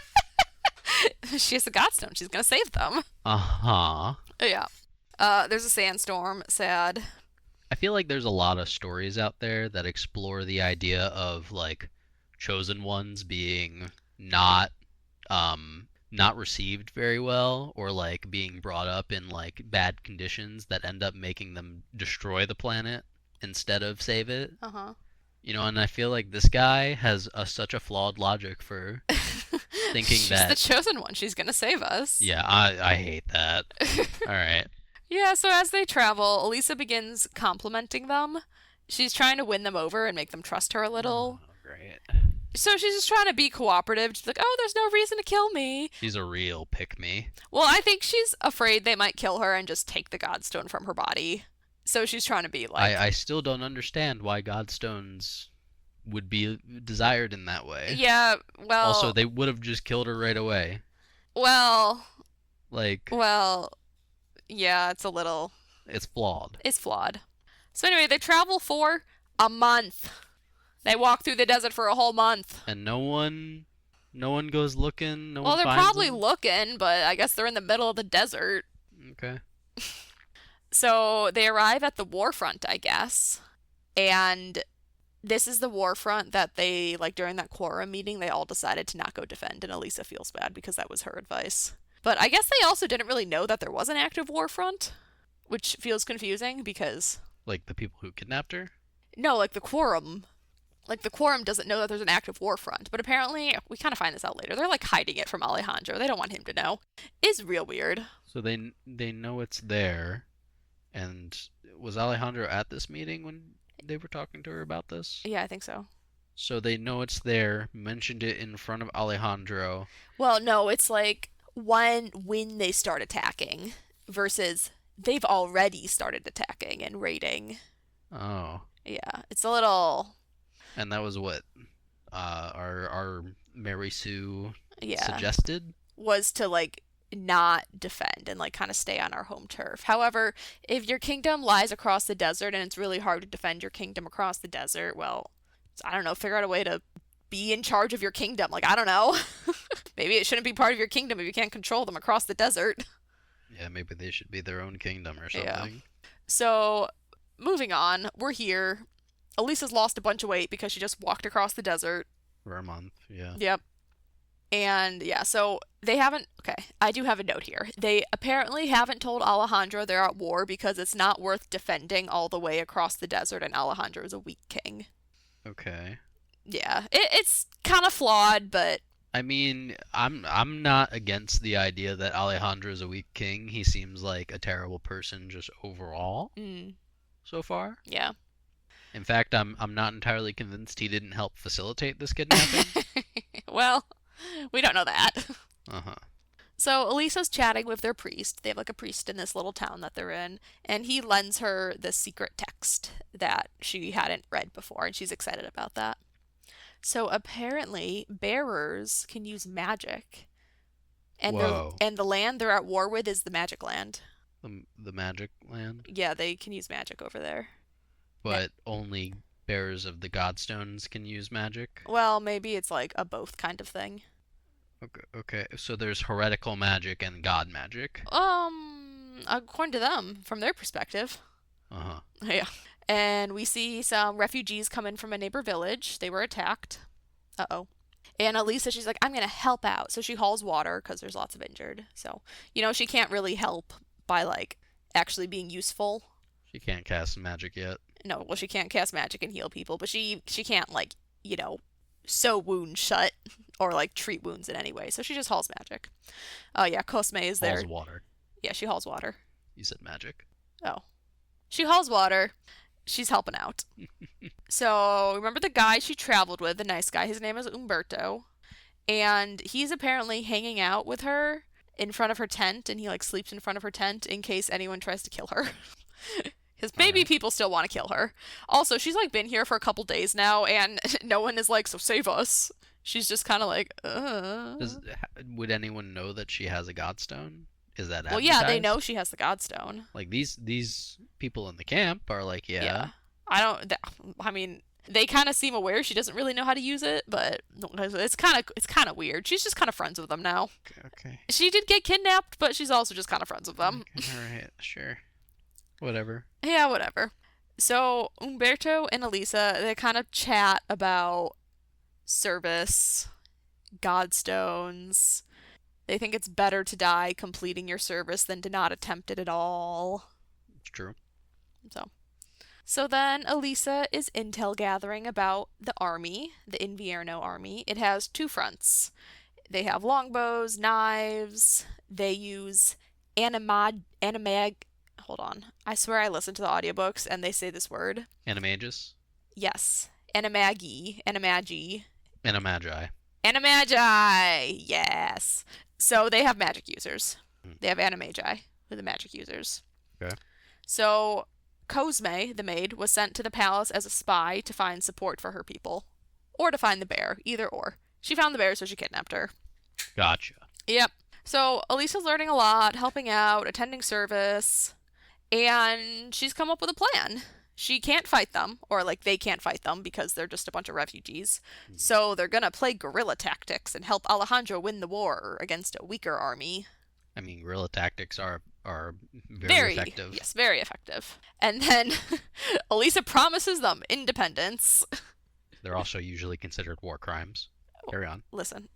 she has the godstone. She's gonna save them. Uh-huh. Yeah. There's a sandstorm. Sad. I feel like there's a lot of stories out there that explore the idea of like chosen ones being not received very well or like being brought up in like bad conditions that end up making them destroy the planet instead of save it. Uh huh. And I feel like this guy has such a flawed logic for thinking She's the that. chosen one. She's gonna save us. Yeah, I hate that. All right. Yeah. So as they travel, Elisa begins complimenting them. She's trying to win them over and make them trust her a Oh, little. great. So she's just trying to be cooperative. She's like, "Oh, there's no reason to kill me." She's a real pick me. Well, I think she's afraid they might kill her and just take the godstone from her body. So she's trying to be I, like, I still don't understand why Godstones would be desired in that way. yeah, Also, well, they would have just killed her right away. well, Like, well, yeah, it's a little, it's flawed. it's flawed. So anyway, they travel for a month. They walk through the desert for a whole month. And no one goes looking. No Well, one they're finds probably them. looking, but I guess they're in the middle of the desert. Okay. So they arrive at the war front, I guess. And this is the war front that they, like during that quorum meeting, they all decided to not go defend. And Elisa feels bad because that was her advice. But I guess they also didn't really know that there was an active war front, which feels confusing because, Like the people who kidnapped her. no, like the quorum. Like the quorum doesn't know that there's an active war front, but apparently we kind of find this out later. They're like hiding it from Alejandro. They don't want him to know. It's real weird. So they know it's there. And was Alejandro at this meeting when they were talking to her about this? Yeah, I think so. So they know it's there, mentioned it in front of Alejandro. Well, no, it's like when they start attacking versus they've already started attacking and raiding. Oh. Yeah, it's a little, And that was what our Mary Sue yeah, suggested. was to like not defend and like kind of stay on our home turf. However, if your kingdom lies across the desert and it's really hard to defend your kingdom across the desert, well, I don't know, figure out a way to be in charge of your kingdom. Like, I don't know. Maybe it shouldn't be part of your kingdom if you can't control them across the desert. Yeah, maybe they should be their own kingdom or Yeah. something. So, moving on, we're here. Elisa's lost a bunch of weight because she just walked across the desert. For a month, yeah. Yep. And yeah, so they haven't. Okay, I do have a note here. They apparently haven't told Alejandro they're at war because it's not worth defending all the way across the desert, and Alejandro is a weak king. Okay. Yeah, it's kind of flawed, but I mean, I'm not against the idea that Alejandro is a weak king. He seems like a terrible person just overall so far. yeah. In fact, I'm not entirely convinced he didn't help facilitate this kidnapping. Well, we don't know that. Uh-huh. So Elisa's chatting with their priest. They have like a priest in this little town that they're in, and he lends her the secret text that she hadn't read before, and she's excited about that. So apparently, bearers can use magic, and Whoa. the land they're at war with is the magic land. The magic land, Yeah, they can use magic over there. but only bearers of the godstones can use magic. Well, maybe it's like a both kind of thing. Okay, okay. So there's heretical magic and god magic. According to them, from their perspective. Uh-huh. Yeah. And we see some refugees come in from a neighbor village. They were attacked. Uh-oh. And Elisa, she's like, I'm going to help out. So she hauls water because there's lots of injured. So, she can't really help by, like, actually being useful. She can't cast magic yet. No, well, she can't cast magic and heal people, but she can't, like, sew wounds shut or, like, treat wounds in any way. So she just hauls magic. Oh, yeah, Cosme is there. Hauls water. Yeah, she hauls water. You said magic. Oh. She hauls water. She's helping out. So, remember the guy she traveled with, the nice guy? His name is Umberto. And he's apparently hanging out with her in front of her tent, and he, like, sleeps in front of her tent in case anyone tries to kill her. Because maybe Alright. people still want to kill her. Also, she's, like, been here for a couple days now, and no one is like, so save us. She's just kind of like, Would anyone know that she has a godstone? Is that Well, yeah, they know advertised? she has the godstone. Like these people in the camp are like, yeah. Yeah. I mean, they kind of seem aware she doesn't really know how to use it, but it's kind of weird. She's just kind of friends with them now. Okay. She did get kidnapped, but she's also just kind of friends with them. Okay. All right. Sure. Whatever. Yeah, whatever. So Umberto and Elisa, they kind of chat about service, godstones. They think it's better to die completing your service than to not attempt it at all. It's true. So So then Elisa is intel gathering about the army, the Invierno army. It has two fronts. They have longbows, knives. They use animag. Hold on. I swear I listened to the audiobooks and they say this word. Animagus. Yes. Animagi. Animagi. Animagi. Yes. So they have magic users. Hmm. They have animagi, who are the magic users. Okay. So Cosme, the maid, was sent to the palace as a spy to find support for her people. Or to find the bear, either or. She found the bear, so she kidnapped her. Gotcha. Yep. So Elisa's learning a lot, helping out, attending service, and she's come up with a plan. She can't fight them, or like they can't fight them because they're just a bunch of refugees. Mhm. So they're gonna play guerrilla tactics and help Alejandro win the war against a weaker army. I mean, guerrilla tactics are very Very, effective. yes, very effective. And then Elisa promises them independence. They're also usually considered war crimes. Carry on. Listen.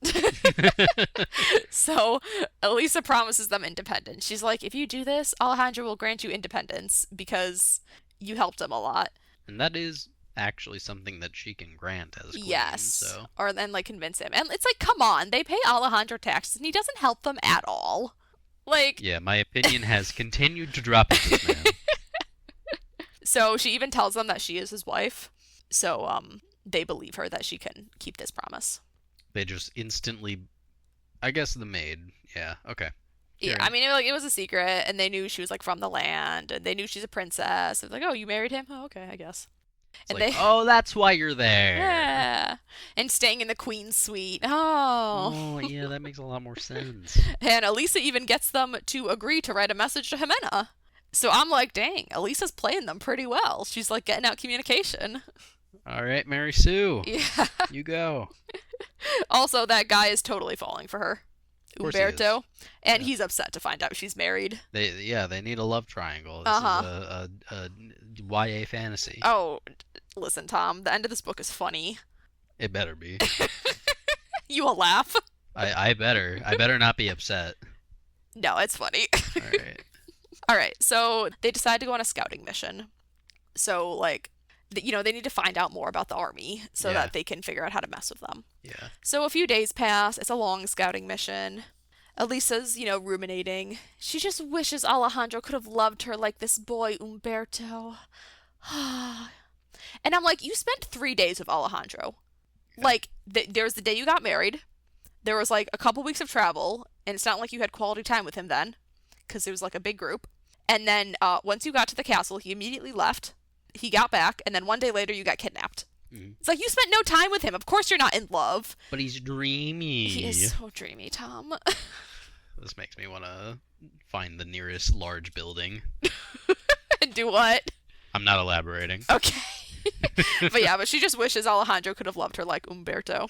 So Elisa promises them independence. She's like, if you do this, Alejandro will grant you independence because you helped him a lot. And that is actually something that she can grant as queen, Yes. so Or then like convince him. And it's like, come on, they pay Alejandro taxes and he doesn't help them at all. Like, yeah, my opinion has continued to drop with this man. so she even tells them that she is his wife. So they believe her that she can keep this promise. They just instantly, I guess the maid. Yeah, okay. Yeah, Carry I on. mean, it was a secret, and they knew she was like from the land, and they knew she's a princess. It's like, oh, you married him? Oh, okay, I guess. It's And like, they, oh, that's why you're there. yeah, and staying in the queen's suite. Oh, Oh, yeah, that makes a lot more sense. and Elisa even gets them to agree to write a message to Jimena. So I'm like, dang, Elisa's playing them pretty well. She's like getting out communication. All right, Mary Sue, Yeah. you go. Also, that guy is totally falling for her, Of course he is. Umberto, and Yeah. he's upset to find out she's married. They need a love triangle. This Uh-huh. is a YA fantasy. Oh, listen, Tom, the end of this book is funny. It better be. You will laugh. I better not be upset. No, it's funny. All right. All right, so they decide to go on a scouting mission. So, like, they need to find out more about the army so Yeah. that they can figure out how to mess with them. Yeah. So a few days pass. It's a long scouting mission. Elisa's, ruminating. She just wishes Alejandro could have loved her like this boy, Umberto. And I'm like, you spent 3 days with Alejandro. Yeah. Like, there's the day you got married. There was, like, a couple weeks of travel. And it's not like you had quality time with him then. Because it was, like, a big group. And then once you got to the castle, he immediately left. He got back. And then one day later, you got kidnapped. Mhm. It's like, you spent no time with him. Of course you're not in love. But he's dreamy. He is so dreamy, Tom. This makes me want to find the nearest large building. Do what? I'm not elaborating. Okay. But she just wishes Alejandro could have loved her like Umberto.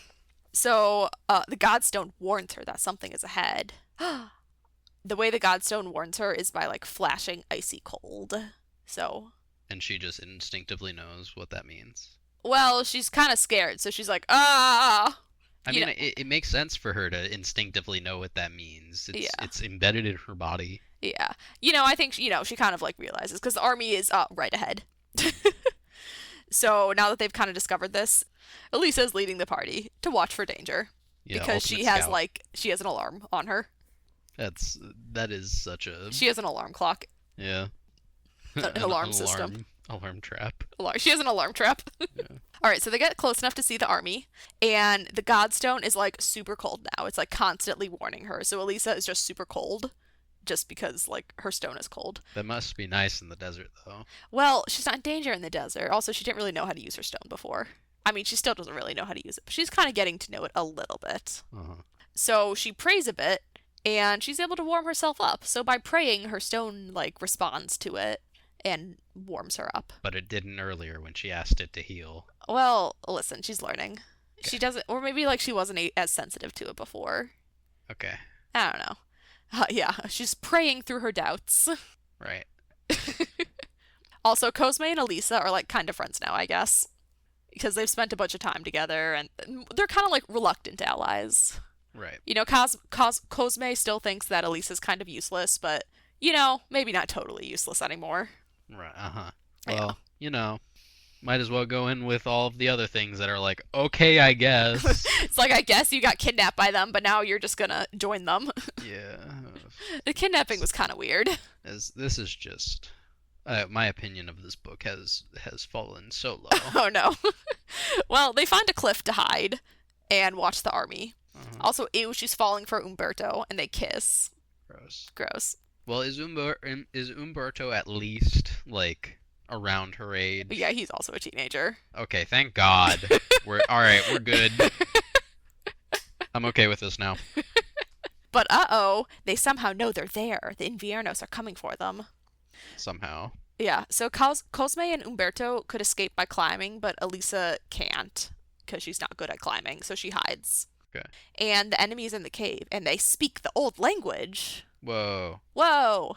So the godstone warns her that something is ahead. The way the godstone warns her is by like flashing icy cold. So, And she just instinctively knows what that means. well, she's kind of scared. So she's like, ah. I You mean, know- it makes sense for her to instinctively know what that means. Yeah. It's embedded in her body. Yeah. I think, she kind of like realizes because the army is right ahead. So now that they've kind of discovered this, Elisa is leading the party to watch for danger Yeah, because she ultimate has scout. she has an alarm on her. That is such a She has an alarm clock, yeah. an alarm system. Alarm trap. She has an alarm trap. Yeah. All right, so they get close enough to see the army, and the godstone is like super cold now. It's like constantly warning her. So Elisa is just super cold, just because like her stone is cold. That must be nice in the desert, though. Well, she's not in danger in the desert. Also, she didn't really know how to use her stone before. I mean, she still doesn't really know how to use it, but she's kind of getting to know it a little bit. Uh-huh. So she prays a bit, and she's able to warm herself up. So by praying, her stone like responds to it and warms her up. But it didn't earlier when she asked it to heal. Well, listen, she's learning. Okay. She doesn't, or maybe like she wasn't as sensitive to it before. Okay. I don't know. Yeah, she's praying through her doubts. Right. Also, Cosme and Elisa are like kind of friends now, I guess, because they've spent a bunch of time together, and they're kind of like reluctant allies. Right. Cosme still thinks that Elisa's kind of useless, but maybe not totally useless anymore. Right. Uh-huh. Yeah. Well, might as well go in with all of the other things that are like, okay, I guess. It's like, I guess you got kidnapped by them, but now you're just gonna join them. Yeah. The kidnapping was kind of weird. As this is just my opinion of this book has fallen so low. Oh no. Well, they find a cliff to hide and watch the army. Uh-huh. Also, ew, she's falling for Umberto, and they kiss. Gross. Gross. Well, is Umberto at least like around her age? But yeah, he's also a teenager. Okay, thank God. We're all right. We're good. I'm okay with this now. But uh-oh, they somehow know they're there. The Inviernos are coming for them. Somehow. Yeah, so Cosme and Umberto could escape by climbing, but Elisa can't because she's not good at climbing, so she hides. Okay. And the enemy is in the cave, and they speak the old language. Whoa. Whoa!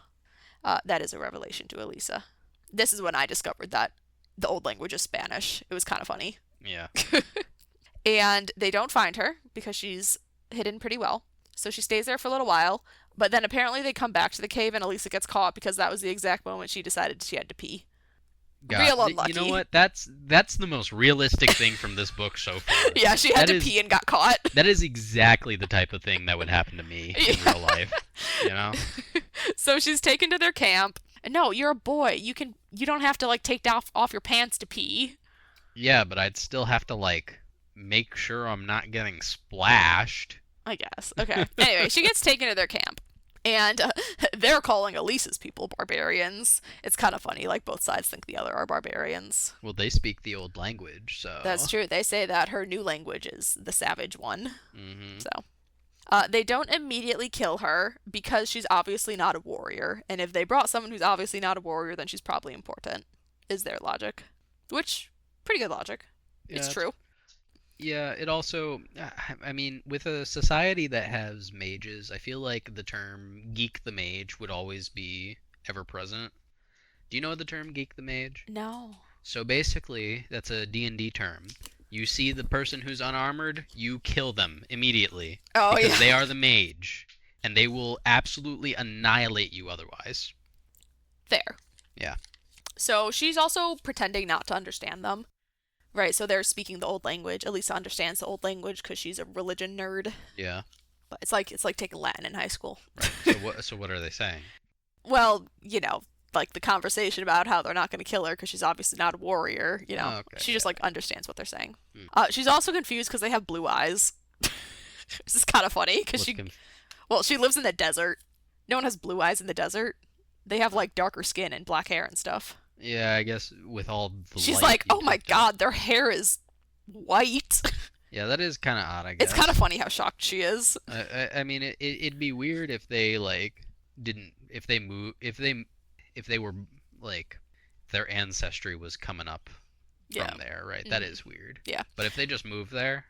That is a revelation to Elisa. This is when I discovered that the old language is Spanish. It was kind of funny. Yeah. And they don't find her because she's hidden pretty well. So she stays there for a little while, but then apparently they come back to the cave and Elisa gets caught because that was the exact moment she decided she had to pee. God, Real you know unlucky. what? That's the most realistic thing from this book so far. Yeah, she had That to is pee and got caught. that is exactly the type of thing that would happen to me in Yeah. real life. You know? So she's taken to their camp. No, you're a boy. You don't have to like take off your pants to pee. Yeah, but I'd still have to like make sure I'm not getting splashed. I guess. Okay. Anyway, she gets taken to their camp. And they're calling Elisa's people barbarians. It's kind of funny. Like, both sides think the other are barbarians. Well, they speak the old language, That's so. true. They say that her new language is the savage one. Mhm. So, they don't immediately kill her because she's obviously not a warrior. And if they brought someone who's obviously not a warrior, then she's probably important, is their logic. Which, pretty good logic. It's Yeah, true. yeah, it also, I mean, with a society that has mages, I feel like the term geek the mage would always be ever present. Do you know the term geek the mage? No. So basically, that's a D&D term. You see the person who's unarmored, you kill them immediately Oh, because yeah. they are the mage and they will absolutely annihilate you otherwise. There. Yeah. So she's also pretending not to understand them. Right, so they're speaking the old language. Elisa understands the old language because she's a religion nerd. Yeah. But it's like taking Latin in high school. Right. So what are they saying? Well, like the conversation about how they're not going to kill her because she's obviously not a warrior. Oh, okay. She just Yeah. like understands what they're saying. Hmm. She's also confused because they have blue eyes. This is kind of funny because What's conf she lives in the desert. No one has blue eyes in the desert. They have like darker skin and black hair and stuff. Yeah, I guess with all the She's light like, you oh my picked up. god, their hair is white. Yeah, that is kind of odd, I It's kind of guess. funny how shocked she is. I mean, it'd be weird if they like didn't if they move if they were like their ancestry was coming up Yeah. from there, right? That Mhm. is weird. Yeah. But if they just moved there,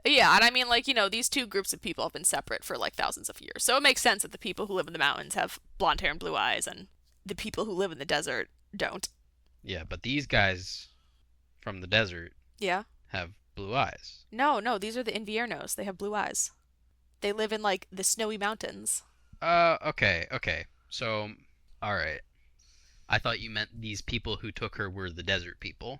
Yeah, and I mean, like, these two groups of people have been separate for like thousands of years. So it makes sense that the people who live in the mountains have blonde hair and blue eyes, and the people who live in the desert don't. yeah. But these guys from the desert Yeah. have blue eyes. No, no, these are the Inviernos. They have blue eyes. They live in like the snowy mountains. Okay, okay. So, all right. I thought you meant these people who took her were the desert people.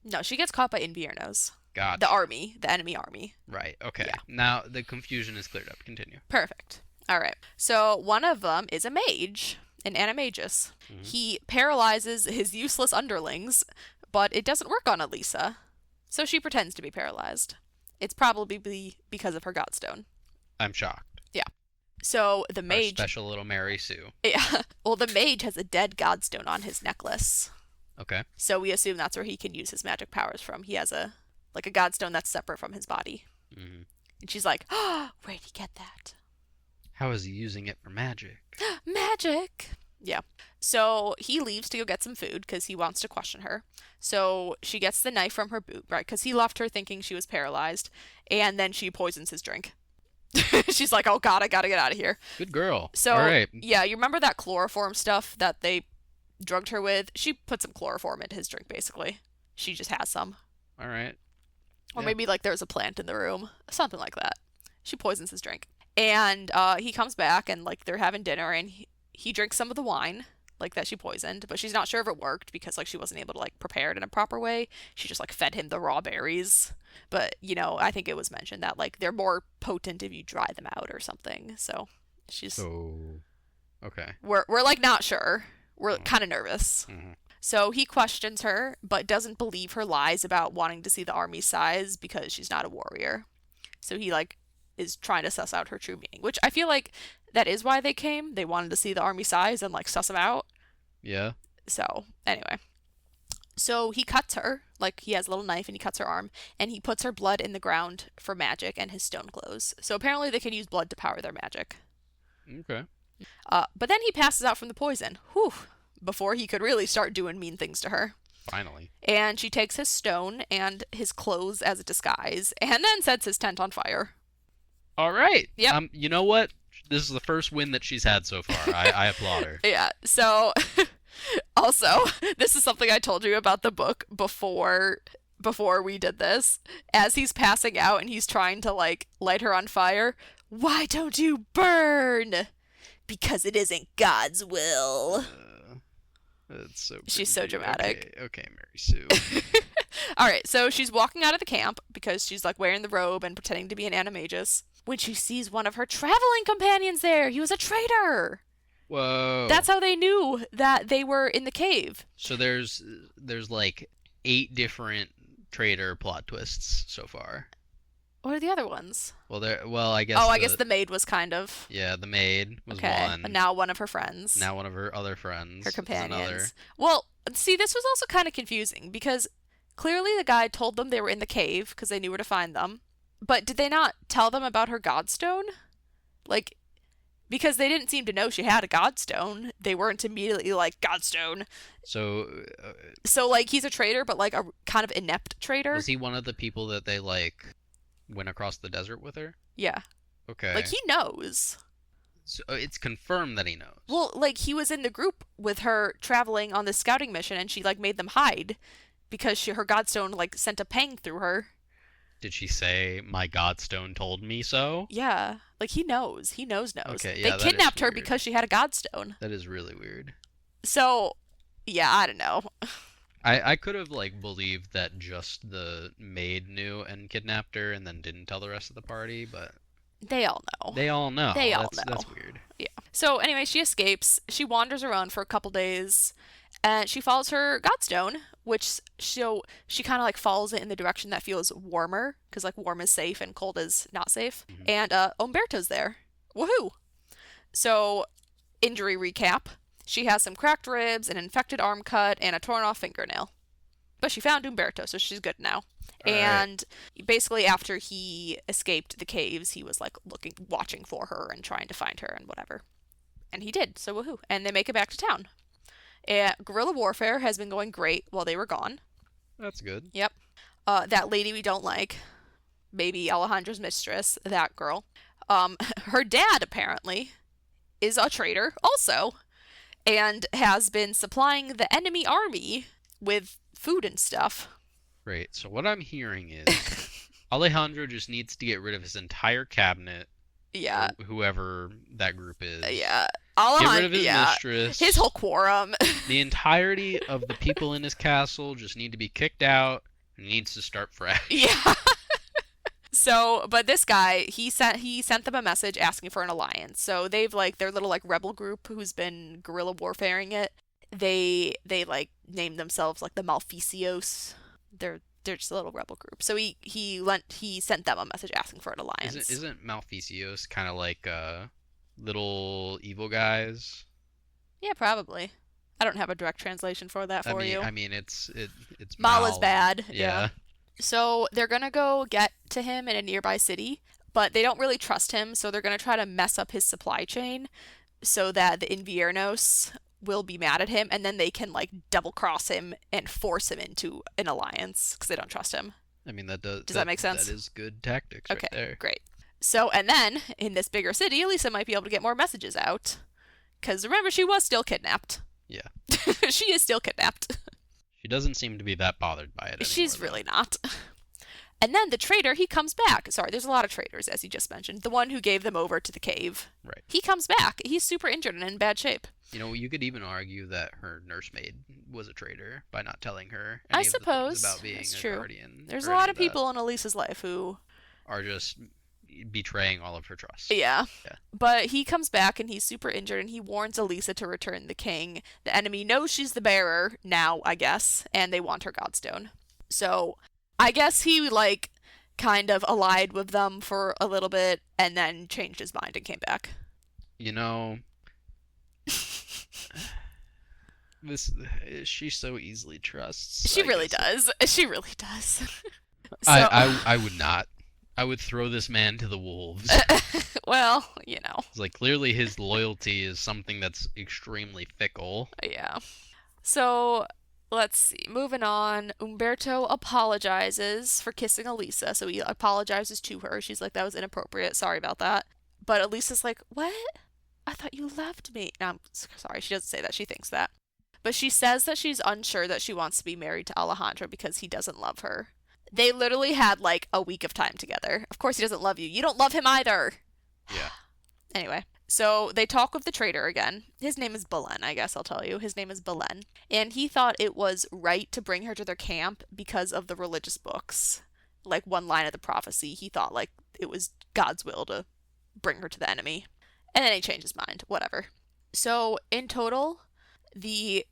No, she gets caught by Inviernos. The Gotcha. army, the enemy army. Right. Okay. Yeah. Now the confusion is cleared up. Continue. Perfect. All right. So one of them is a mage, an animagus. Hmm. He paralyzes his useless underlings, but it doesn't work on Elisa. So she pretends to be paralyzed. It's probably because of her godstone. I'm shocked. Yeah. So the Our mage, special little Mary Sue. yeah. Well, the mage has a dead godstone on his necklace. Okay. So we assume that's where he can use his magic powers from. He has a godstone that's separate from his body. Hmm. And she's like, "Oh, where'd he get that?" How is he using it for magic? Magic. Yeah. So he leaves to go get some food because he wants to question her. So she gets the knife from her boot, right? Because he left her thinking she was paralyzed, and then she poisons his drink. She's like, "Oh God, I gotta get out of here." Good girl. So All right. yeah, you remember that chloroform stuff that they drugged her with? She put some chloroform into his drink, basically. She just has some, All right. or Yeah. maybe like there's a plant in the room, something like that. She poisons his drink, and he comes back, and like they're having dinner, and he drinks some of the wine like that she poisoned, but she's not sure if it worked because like she wasn't able to like prepare it in a proper way. She just like fed him the raw berries. But I think it was mentioned that like they're more potent if you dry them out or something. So she's So. Okay. we're like not sure. We're Mm-hmm. kind of nervous. Mm-hmm. So he questions her, but doesn't believe her lies about wanting to see the army size because she's not a warrior. So he like is trying to suss out her true meaning, which I feel like that is why they came. They wanted to see the army size and like suss them out. Yeah. So anyway, so he cuts her, like he has a little knife and he cuts her arm, and he puts her blood in the ground for magic and his stone glows. So apparently they can use blood to power their magic. Okay. But then he passes out from the poison. Whew, before he could really start doing mean things to her. Finally. And she takes his stone and his clothes as a disguise and then sets his tent on fire. All right. Yep. You know what? This is the first win that she's had so far. I applaud her. Yeah. So, also, this is something I told you about the book before we did this. As he's passing out and he's trying to like light her on fire, why don't you burn? Because it isn't God's will. That's so. She's so dramatic. Okay, Mary Sue. All right, so she's walking out of the camp because she's like wearing the robe and pretending to be an animagus when she sees one of her traveling companions there. He was a traitor. Whoa. That's how they knew that they were in the cave. So there's like 8 different traitor plot twists so far. What are the other ones? Well, I guess. Oh, I guess the maid was kind of. Yeah, the maid was okay. one. And now one of her friends. Now one of her other friends. Her companions. Another. Well, see, this was also kind of confusing because clearly the guy told them they were in the cave because they knew where to find them. But did they not tell them about her godstone? Like, because they didn't seem to know she had a godstone. They weren't immediately like, godstone. So like, he's a traitor, but like a kind of inept traitor. Was he one of the people that they like went across the desert with her? Yeah. Okay. Like, he knows. So it's confirmed that he knows. Well, like, he was in the group with her traveling on this scouting mission, and she like made them hide because her godstone like sent a pang through her. Did she say, "My godstone told me so"? Yeah, like he knows. He knows. Okay, yeah, they kidnapped her weird. because she had a godstone. That is really weird. So, yeah, I don't know. I could have like believed that just the maid knew and kidnapped her and then didn't tell the rest of the party, but they all know. They all know. They all know. That's weird. Yeah. So anyway, she escapes. She wanders around for a couple days, and she follows her godstone, which she kind of like follows it in the direction that feels warmer, because like warm is safe and cold is not safe. Mm-hmm. And Umberto's there. Woohoo! So, injury recap. She has some cracked ribs, an infected arm cut, and a torn off fingernail. But she found Umberto, so she's good now. And basically after he escaped the caves, he was like watching for her and trying to find her and whatever. And he did, so woohoo. And they make it back to town. Guerrilla warfare has been going great while they were gone. That's good. Yep. That lady we don't like, maybe Alejandra's mistress, that girl. Her dad, apparently, is a traitor also, and has been supplying the enemy army with food and stuff. Great. So what I'm hearing is Alejandro just needs to get rid of his entire cabinet. Yeah. Whoever that group is. Yeah. Get rid of his mistress. His whole quorum. The entirety of the people in his castle just need to be kicked out. And he needs to start fresh. Yeah. So, but this guy, he sent them a message asking for an alliance. So they've like their little like rebel group who's been guerrilla warfaring it. They like named themselves like the Malficios. They're just a little rebel group. So he sent them a message asking for an alliance. Isn't Malficios kind of like little evil guys? Yeah, probably. I don't have a direct translation for that for you. I mean, it's Mal is bad. Yeah. So they're gonna go get to him in a nearby city, but they don't really trust him, so they're gonna try to mess up his supply chain so that the Inviernos will be mad at him, and then they can like double cross him and force him into an alliance because they don't trust him. I mean, does that make sense? That is good tactics okay, right there. Great. So, and then in this bigger city, Elisa might be able to get more messages out, because remember, she was still kidnapped. Yeah. She is still kidnapped. She doesn't seem to be that bothered by it anymore. She's really not. And then the traitor, he comes back. Sorry, there's a lot of traitors, as you just mentioned. The one who gave them over to the cave. Right. He comes back. He's super injured and in bad shape. You know, you could even argue that her nursemaid was a traitor by not telling her any I of the suppose. things about being That's a true. guardian. There's a lot of people in Elisa's life who are just betraying all of her trust. Yeah. But he comes back and he's super injured and he warns Elisa to return the king. The enemy knows she's the bearer now, I guess, and they want her godstone. So I guess he like kind of allied with them for a little bit and then changed his mind and came back. You know, she so easily trusts. She really does. She really does. I would not. I would throw this man to the wolves. Well, It's like clearly his loyalty is something that's extremely fickle. yeah. So let's see. Moving on, Umberto apologizes for kissing Elisa. So he apologizes to her. She's like, that was inappropriate. Sorry about that. But Elisa's like, what? I thought you loved me. No, I'm sorry. She doesn't say that. She thinks that. But she says that she's unsure that she wants to be married to Alejandro because he doesn't love her. They literally had like a week of time together. Of course he doesn't love you. You don't love him either. Yeah. Anyway, so they talk with the traitor again. His name is Belen, I guess I'll tell you. His name is Belen. And he thought it was right to bring her to their camp because of the religious books. Like one line of the prophecy, he thought like it was God's will to bring her to the enemy. And then he changed his mind. Whatever. So in total, the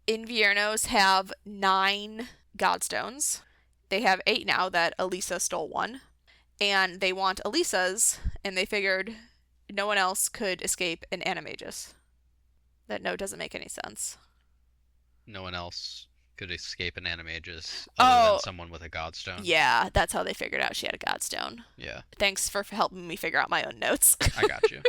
Inviernos have 9 godstones. They have 8 now that Elisa stole one. And they want Elisa's, and they figured no one else could escape an animagus. That no doesn't make any sense. No one else could escape an animagus other than Oh, someone with a godstone. yeah, that's how they figured out she had a godstone. Yeah, Thanks for helping me figure out my own notes. I got you.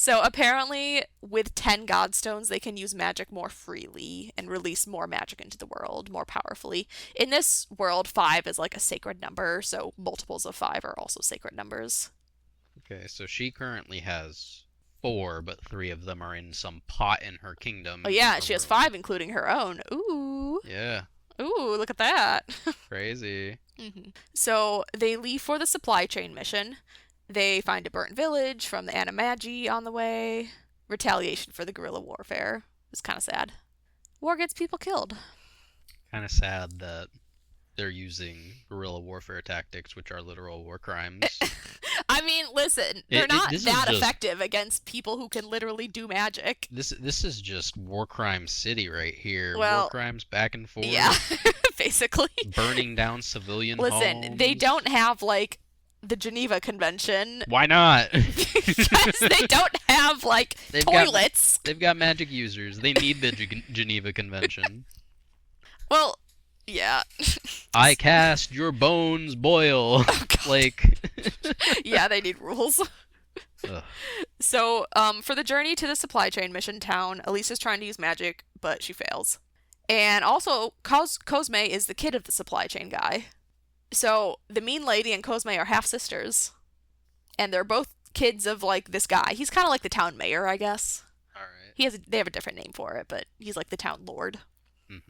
So apparently, with 10 godstones, they can use magic more freely and release more magic into the world more powerfully. In this world, 5 is like a sacred number, so multiples of 5 are also sacred numbers. Okay, so she currently has 4, but 3 of them are in some pot in her kingdom. Oh yeah, she has 5, including her own. Ooh. Yeah. Ooh, look at that. Crazy. So they leave for the supply chain mission. They find a burnt village from the Animagi on the way. Retaliation for the guerrilla warfare. It's kind of sad. War gets people killed. Kind of sad that they're using guerrilla warfare tactics, which are literal war crimes. I mean, listen, they're not this is that just- effective against people who can literally do magic. This is just war crime city right here. Well, war crimes back and forth. Yeah, basically. Burning down civilian Listen, homes. they don't have, like, the Geneva Convention. Why not? Because they don't have, like, toilets. They've got magic users. They need the Geneva Convention. Well, yeah. I cast your bones boil. Oh, God. Like. Yeah, they need rules. Ugh. So, for the journey to the supply chain mission town, Elisa's trying to use magic, but she fails. And also, Cosme is the kid of the supply chain guy. So, the mean lady and Cosme are half-sisters. And they're both kids of, like, this guy. He's kind of like the town mayor, I guess. Alright. They have a different name for it, but he's like the town lord. Mhm.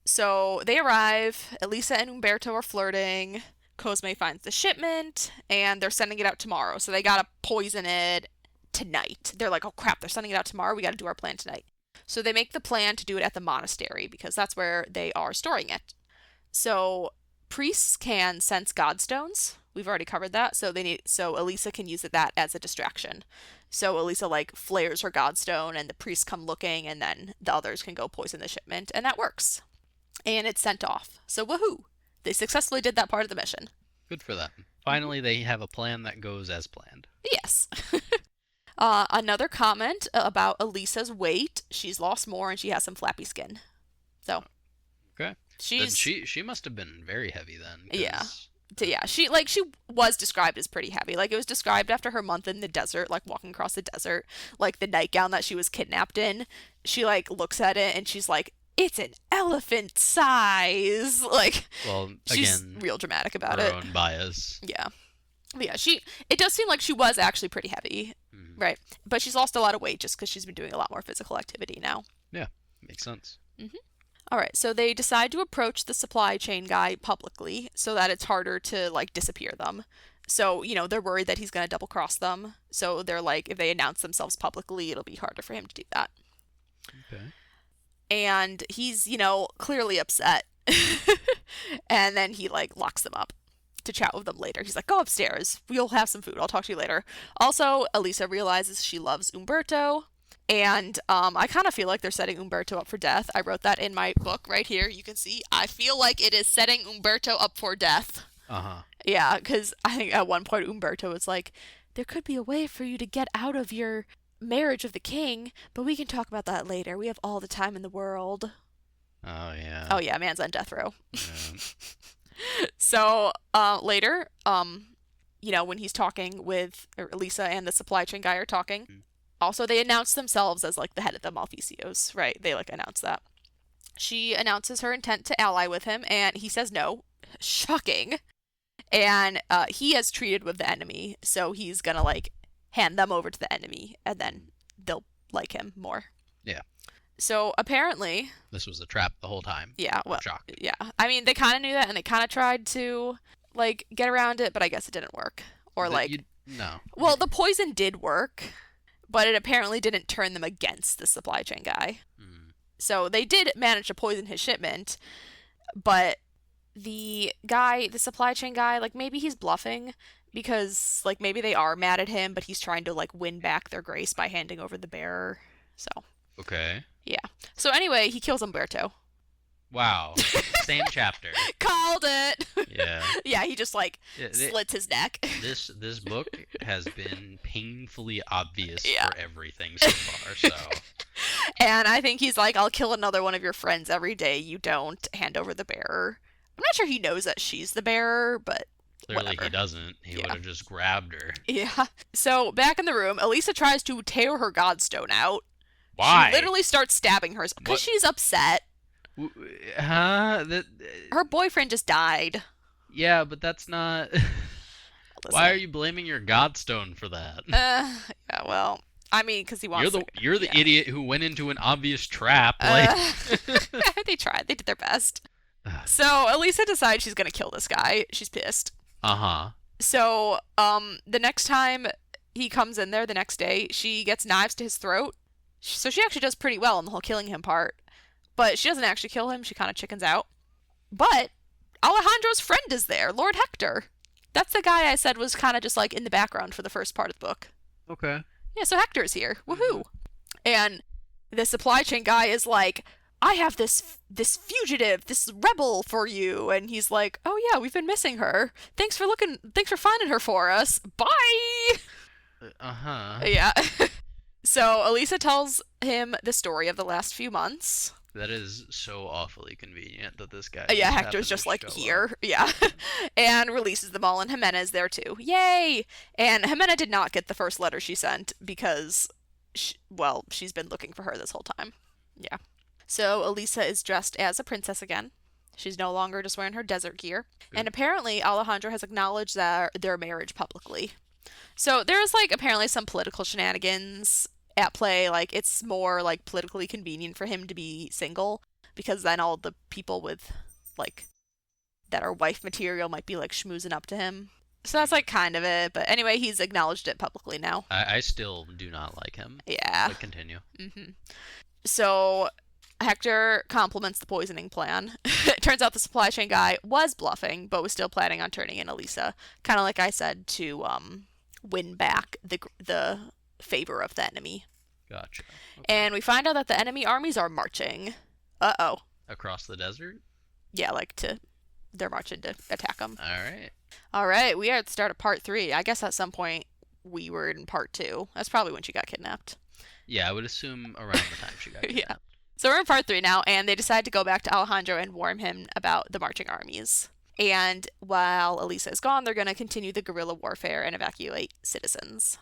So, they arrive. Elisa and Umberto are flirting. Cosme finds the shipment, and they're sending it out tomorrow. So, they gotta poison it tonight. They're like, oh crap, they're sending it out tomorrow. We gotta do our plan tonight. So, they make the plan to do it at the monastery, because that's where they are storing it. So, priests can sense godstones. We've already covered that. So Elisa can use that as a distraction. So Elisa like flares her godstone and the priests come looking and then the others can go poison the shipment and that works. And it's sent off. So woohoo. They successfully did that part of the mission. Good for them. Finally, they have a plan that goes as planned. Yes. Another comment about Elisa's weight. She's lost more and she has some flappy skin. So Okay. Then she must have been very heavy then. Yeah. Yeah, she was described as pretty heavy. Like, it was described after her month in the desert, like walking across the desert, like the nightgown that she was kidnapped in. She like looks at it and she's like, "It's an elephant size." Like, well, she's again, real dramatic about her it. own bias. Yeah, but yeah, it does seem like she was actually pretty heavy, right? But she's lost a lot of weight just because she's been doing a lot more physical activity now. Yeah, makes sense. All right, so they decide to approach the supply chain guy publicly so that it's harder to, like, disappear them. So, they're worried that he's going to double cross them. So they're like, if they announce themselves publicly, it'll be harder for him to do that. Okay. And he's, clearly upset. And then he, like, locks them up to chat with them later. He's like, go upstairs. We'll have some food. I'll talk to you later. Also, Elisa realizes she loves Umberto. And I kind of feel like they're setting Umberto up for death. I wrote that in my book right here. You can see. I feel like it is setting Umberto up for death. Uh-huh. Yeah, because I think at one point Umberto was like, there could be a way for you to get out of your marriage of the king, but we can talk about that later. We have all the time in the world. Oh, yeah. Oh, yeah, man's on death row. Yeah. So later, when he's talking with or Elisa and the supply chain guy are talking. Mm. Also, they announce themselves as like the head of the Malfecios, right? They like announce that. She announces her intent to ally with him, and he says no. Shocking. And he has treated with the enemy, so he's gonna like hand them over to the enemy, and then they'll like him more. Yeah. So apparently, This was a trap the whole time. yeah, I'm well, shocked. yeah. I mean, they kind of knew that, and they kind of tried to like get around it, but I guess it didn't work. Or That like, you no. well, the poison did work, but it apparently didn't turn them against the supply chain guy. Mm. So they did manage to poison his shipment, but the supply chain guy, like maybe he's bluffing because like maybe they are mad at him, but he's trying to like win back their grace by handing over the bearer. So, Okay. yeah. So anyway, he kills Umberto. Wow. Same chapter. Called it. Yeah. Yeah, he just like Yeah, slits his neck. this book has been painfully obvious Yeah. for everything so far. So And I think he's like, I'll kill another one of your friends every day you don't hand over the bearer. I'm not sure he knows that she's the bearer, but clearly whatever. he doesn't. He Yeah. would have just grabbed her. Yeah. So back in the room, Elisa tries to tear her godstone out. Why? She literally starts stabbing her What? because she's upset. Huh? Her boyfriend just died. Yeah, but that's not. Why are you blaming your godstone for that? Yeah, well, I mean, because he wants. You're the yeah. idiot who went into an obvious trap. Like. They tried. They did their best. So Elisa decides she's gonna kill this guy. She's pissed. Uh-huh. So, the next time he comes in there the next day, she gets knives to his throat. So she actually does pretty well in the whole killing him part. But she doesn't actually kill him. She kind of chickens out. But Alejandro's friend is there, Lord Hector. That's the guy I said was kind of just like in the background for the first part of the book. Okay. Yeah, so Hector's here. Woohoo! And the supply chain guy is like, I have this fugitive, this rebel for you. And he's like, oh yeah, we've been missing her. Thanks for finding her for us. Bye! Uh-huh. Yeah. So Elisa tells him the story of the last few months. That is so awfully convenient that this guy. Yeah, just Hector's happened just to like show here. up. Yeah. And releases them all, and Jimena's there too. Yay! And Jimena did not get the first letter she sent because, she's been looking for her this whole time. Yeah. So Elisa is dressed as a princess again. She's no longer just wearing her desert gear. And apparently Alejandro has acknowledged their marriage publicly. So there's like apparently some political shenanigans at play. Like it's more like politically convenient for him to be single because then all the people with like that are wife material might be like schmoozing up to him. So that's like kind of it. But anyway, he's acknowledged it publicly now. I still do not like him. Yeah. But continue. So Hector compliments the poisoning plan. It turns out the supply chain guy was bluffing, but was still planning on turning in Elisa. Kind of like I said, to win back the favor of the enemy. Gotcha. Okay. And we find out that the enemy armies are marching. Uh-oh. Across the desert? Yeah, they're marching to attack them. Alright. All right, we are at the start of part 3. I guess at some point we were in part 2. That's probably when she got kidnapped. Yeah, I would assume around the time she got kidnapped. Yeah. So we're in part 3 now, and they decide to go back to Alejandro and warn him about the marching armies. And while Elisa is gone, they're going to continue the guerrilla warfare and evacuate citizens.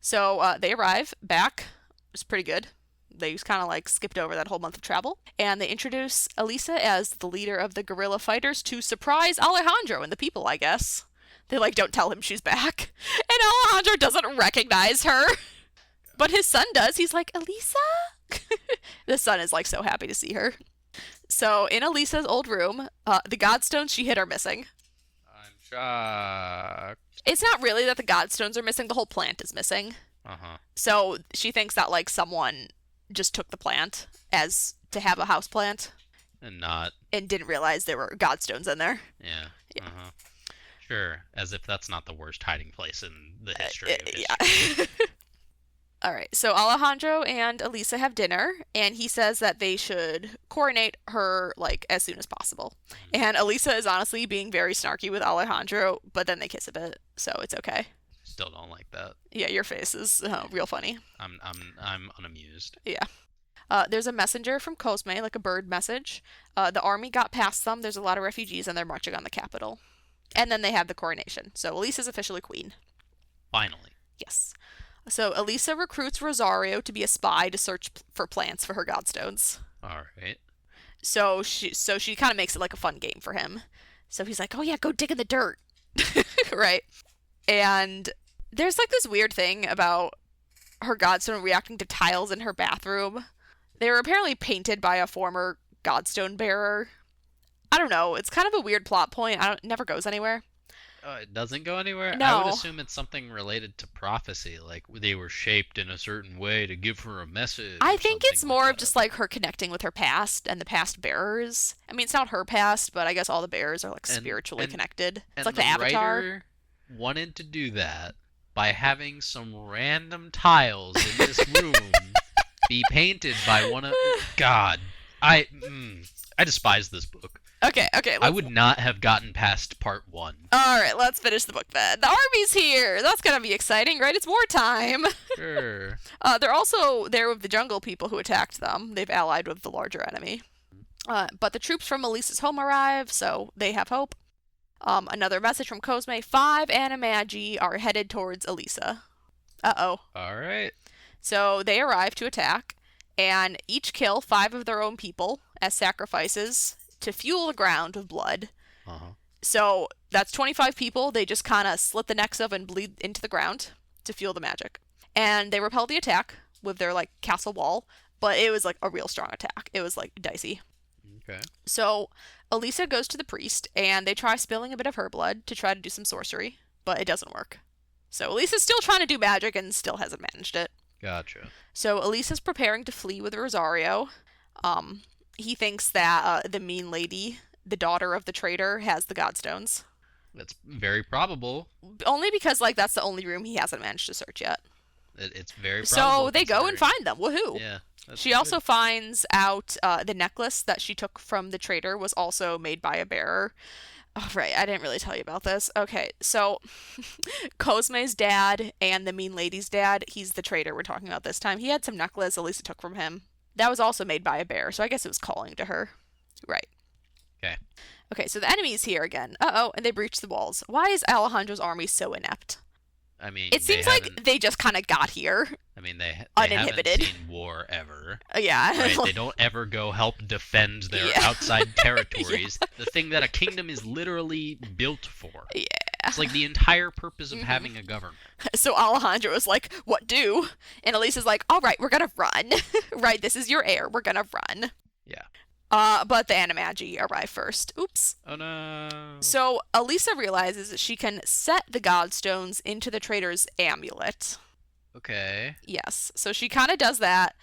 So they arrive back. It's pretty good. They just kind of like skipped over that whole month of travel. And they introduce Elisa as the leader of the guerrilla fighters to surprise Alejandro and the people, I guess. They like don't tell him she's back. And Alejandro doesn't recognize her. But his son does. He's like, Elisa? The son is like so happy to see her. So in Elisa's old room, the godstones she hid are missing. I'm shocked. It's not really that the godstones are missing. The whole plant is missing. Uh-huh. So she thinks that like someone just took the plant as to have a house plant And not. and didn't realize there were godstones in there. Yeah. Yeah. Uh-huh. Sure. As if that's not the worst hiding place in the history of history. Yeah. All right. So Alejandro and Elisa have dinner, and he says that they should coronate her like as soon as possible. And Elisa is honestly being very snarky with Alejandro, but then they kiss a bit, so it's okay. Still don't like that. Yeah, your face is real funny. I'm unamused. Yeah. There's a messenger from Cosme, like a bird message. The army got past them. There's a lot of refugees, and they're marching on the capital. And then they have the coronation. So Elisa's officially queen. Finally. Yes. So Elisa recruits Rosario to be a spy to search for plants for her godstones. All right. So she kind of makes it like a fun game for him. So he's like, "Oh yeah, go dig in the dirt." Right? And there's like this weird thing about her godstone reacting to tiles in her bathroom. They were apparently painted by a former godstone bearer. I don't know. It's kind of a weird plot point. It never goes anywhere. It doesn't go anywhere? I would No. assume it's something related to prophecy, like they were shaped in a certain way to give her a message I or think something it's like more of that. just like her connecting with her past and the past bearers. I mean, it's not her past, but I guess all the bearers are like And spiritually and connected. It's like and the the Avatar. writer wanted to do that by having some random tiles in this room be painted by one of God. I despise this book. Okay, okay, I let's. would not have gotten past part 1. All right, let's finish the book then. The army's here. That's gonna be exciting, right? It's wartime. Sure. They're also there with the jungle people who attacked them. They've allied with the larger enemy. But the troops from Elisa's home arrive, so they have hope. Another message from Cosme. 5 Animagi are headed towards Elisa. Uh-oh. All right. So they arrive to attack, and each kill 5 of their own people as sacrifices to fuel the ground with blood. Uh-huh. So that's 25 people they just kind of slit the necks of and bleed into the ground to fuel the magic. And they repel the attack with their like castle wall, but it was like a real strong attack. It was like dicey. Okay. So Elisa goes to the priest and they try spilling a bit of her blood to try to do some sorcery, but it doesn't work. So Elisa's still trying to do magic and still hasn't managed it. Gotcha. So Elisa's preparing to flee with Rosario. He thinks that the mean lady, the daughter of the traitor, has the godstones. That's very probable. Only because like that's the only room he hasn't managed to search yet. It's very probable So they go and considering. find them. Woohoo! Yeah, that's She good. also finds out the necklace that she took from the traitor was also made by a bearer. Oh, right, I didn't really tell you about this. Okay, so Cosme's dad and the mean lady's dad, he's the traitor we're talking about this time. He had some necklace Elisa took from him. That was also made by a bear, so I guess it was calling to her. Right. Okay. Okay, so the enemy's here again. Uh-oh, and they breach the walls. Why is Alejandro's army so inept? I mean, It they seems haven't. like they just kind of got here They haven't uninhibited. seen war ever, Yeah. right? They don't ever go help defend their Yeah. outside Yeah. territories. The thing that a kingdom is literally built for. Yeah. It's like the entire purpose of Mhm. having a government. So Alejandro was like, "What do?" And Elisa's like, "All right, we're gonna run. Right, this is your heir. We're gonna run." Yeah. But the Animagi arrive first. Oops. Oh no. So Elisa realizes that she can set the Godstones into the traitor's amulet. Okay. Yes. So she kind of does that.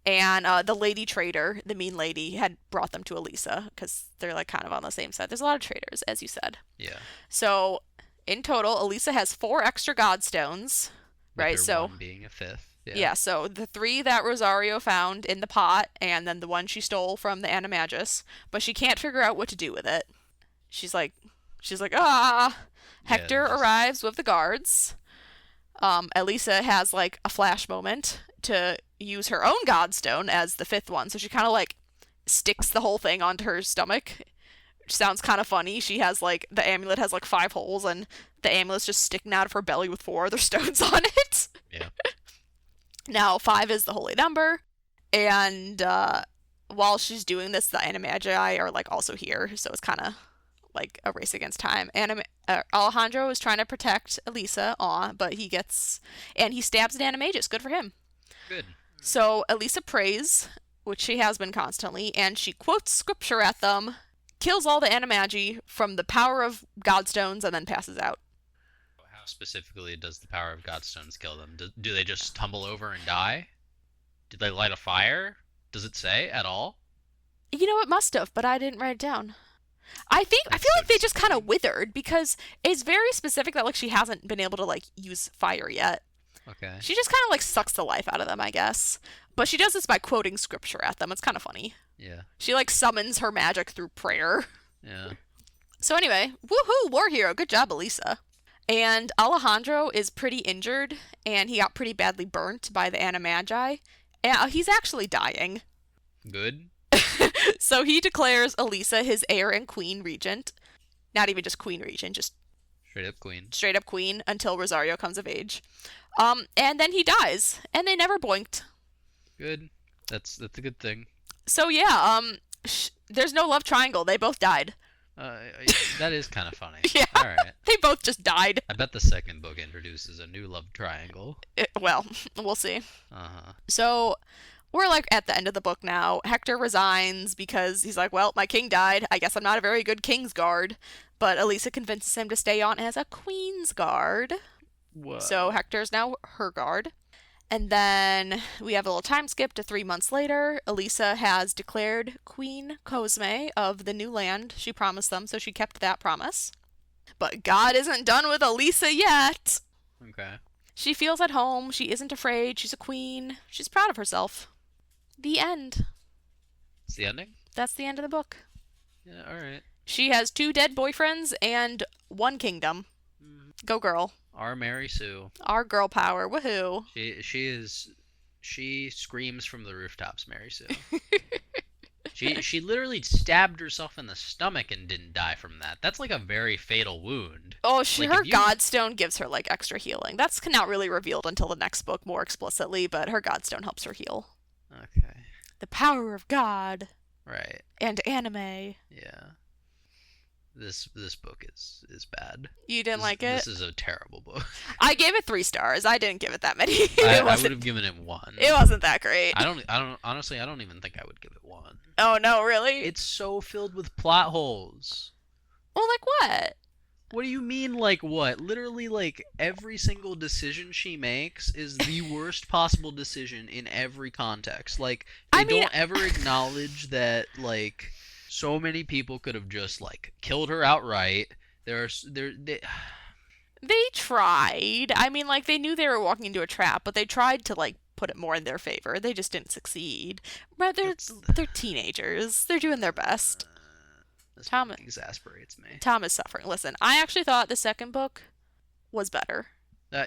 And the lady traitor, the mean lady, had brought them to Elisa because they're like kind of on the same side. There's a lot of traitors, as you said. Yeah. So in total, Elisa has 4 extra Godstones. With Right. her So one being a fifth. Yeah. yeah. So the 3 that Rosario found in the pot, and then the one she stole from the Animagus, but she can't figure out what to do with it. She's like, ah. Yeah. Hector Just arrives with the guards. Elisa has like a flash moment to use her own godstone as the 5th one. So she kind of like sticks the whole thing onto her stomach. Which sounds kind of funny. She has like the amulet has like 5 holes, and the amulet's just sticking out of her belly with 4 other stones on it. yeah. Now 5 is the holy number, and while she's doing this, the Animagi are like also here, so it's kind of like a race against time. Alejandro is trying to protect Elisa, but he stabs an animagus. Good for him. Good. So Elisa prays, which she has been constantly, and she quotes scripture at them, kills all the animagi from the power of godstones, and then passes out. How specifically does the power of godstones kill them? Do they just tumble over and die? Did they light a fire? Does it say at all? You know, it must have, but I didn't write it down. I That's feel so like they just kind of disappointing. withered because it's very specific that like she hasn't been able to like use fire yet. Okay. She just kind of like sucks the life out of them, I guess. But she does this by quoting scripture at them. It's kind of funny. Yeah. She like summons her magic through prayer. Yeah. So anyway, woohoo, war hero. Good job, Elisa. And Alejandro is pretty injured, and he got pretty badly burnt by the Animagi. And he's actually dying. Good. So he declares Elisa his heir and queen regent. Not even just queen region, just Straight up queen. straight up queen until Rosario comes of age. And then he dies, and they never boinked. Good. That's a good thing. So yeah, there's no love triangle. They both died. That is kind of funny. Yeah, All right. they both just died. I bet the second book introduces a new love triangle. Well, we'll see. Uh-huh. So we're like at the end of the book now. Hector resigns because he's like, well, my king died. I guess I'm not a very good king's guard. But Elisa convinces him to stay on as a queen's guard. So Whoa. Hector's now her guard. And then we have a little time skip to 3 months later. Elisa has declared Queen Cosme of the new land she promised them, so she kept that promise. But God isn't done with Elisa yet. Okay. She feels at home. She isn't afraid. She's a queen. She's proud of herself. The end. It's the ending? That's the end of the book. Yeah, all right. She has 2 dead boyfriends and 1 kingdom. Mhm. Go girl. Our Mary Sue. Our girl power. Woohoo. She screams from the rooftops, Mary Sue. She literally stabbed herself in the stomach and didn't die from that. That's like a very fatal wound. Oh, Like her if you godstone gives her like extra healing. That's not really revealed until the next book more explicitly, but her godstone helps her heal. Okay. The power of God Right. and anime. Yeah. This book is bad. You didn't like This it? is a terrible book. I gave it 3 stars. I didn't give it that many. I would have given it 1. It wasn't that great. I don't honestly I don't even think I would give it 1. Oh no, really? It's so filled with plot holes. Well, like what? What do you mean, like what? Literally, like, every single decision she makes is the worst possible decision in every context. Like, they I mean, don't ever acknowledge that, like, so many people could have just, like, killed her outright. They, they tried. I mean, like they knew they were walking into a trap, but they tried to like put it more in their favor. They just didn't succeed. But it's, they're teenagers. They're doing their best. this Tom book exasperates me. Tom is suffering. Listen, I actually thought the second book was better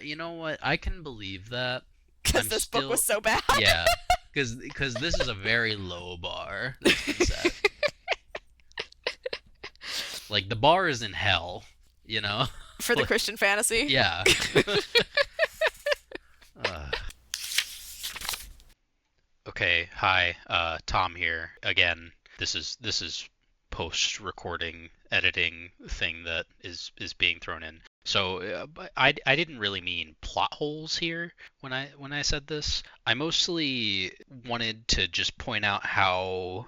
You know what? I can believe that. because I'm this book still, was so bad. yeah, because this is a very low bar that's been set. Like, the bar is in hell, you know? For the Christian fantasy. Yeah. uh, okay, hi, Tom here again. This is post-recording editing thing that is being thrown in. So I didn't really mean plot holes here when I said this. I mostly wanted to just point out how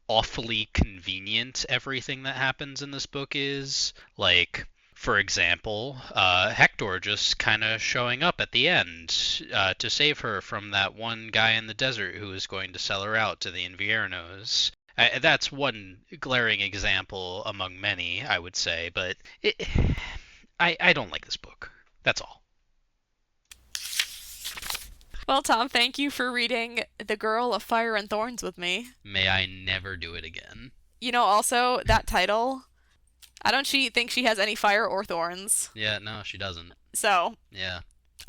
awfully convenient everything that happens in this book is. Like, for example, Hector just kind of showing up at the end to save her from that one guy in the desert who was going to sell her out to the Inviernos. That's one glaring example among many, I would say, but I don't like this book. That's all. Well, Tom, thank you for reading The Girl of Fire and Thorns with me. May I never do it again. You know, also, that title, I don't think she has any fire or thorns. Yeah, no, she doesn't. So, Yeah.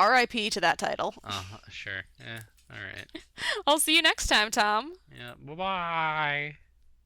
RIP to that title. Sure. Yeah. All right. I'll see you next time, Tom. Yeah. Bye-bye.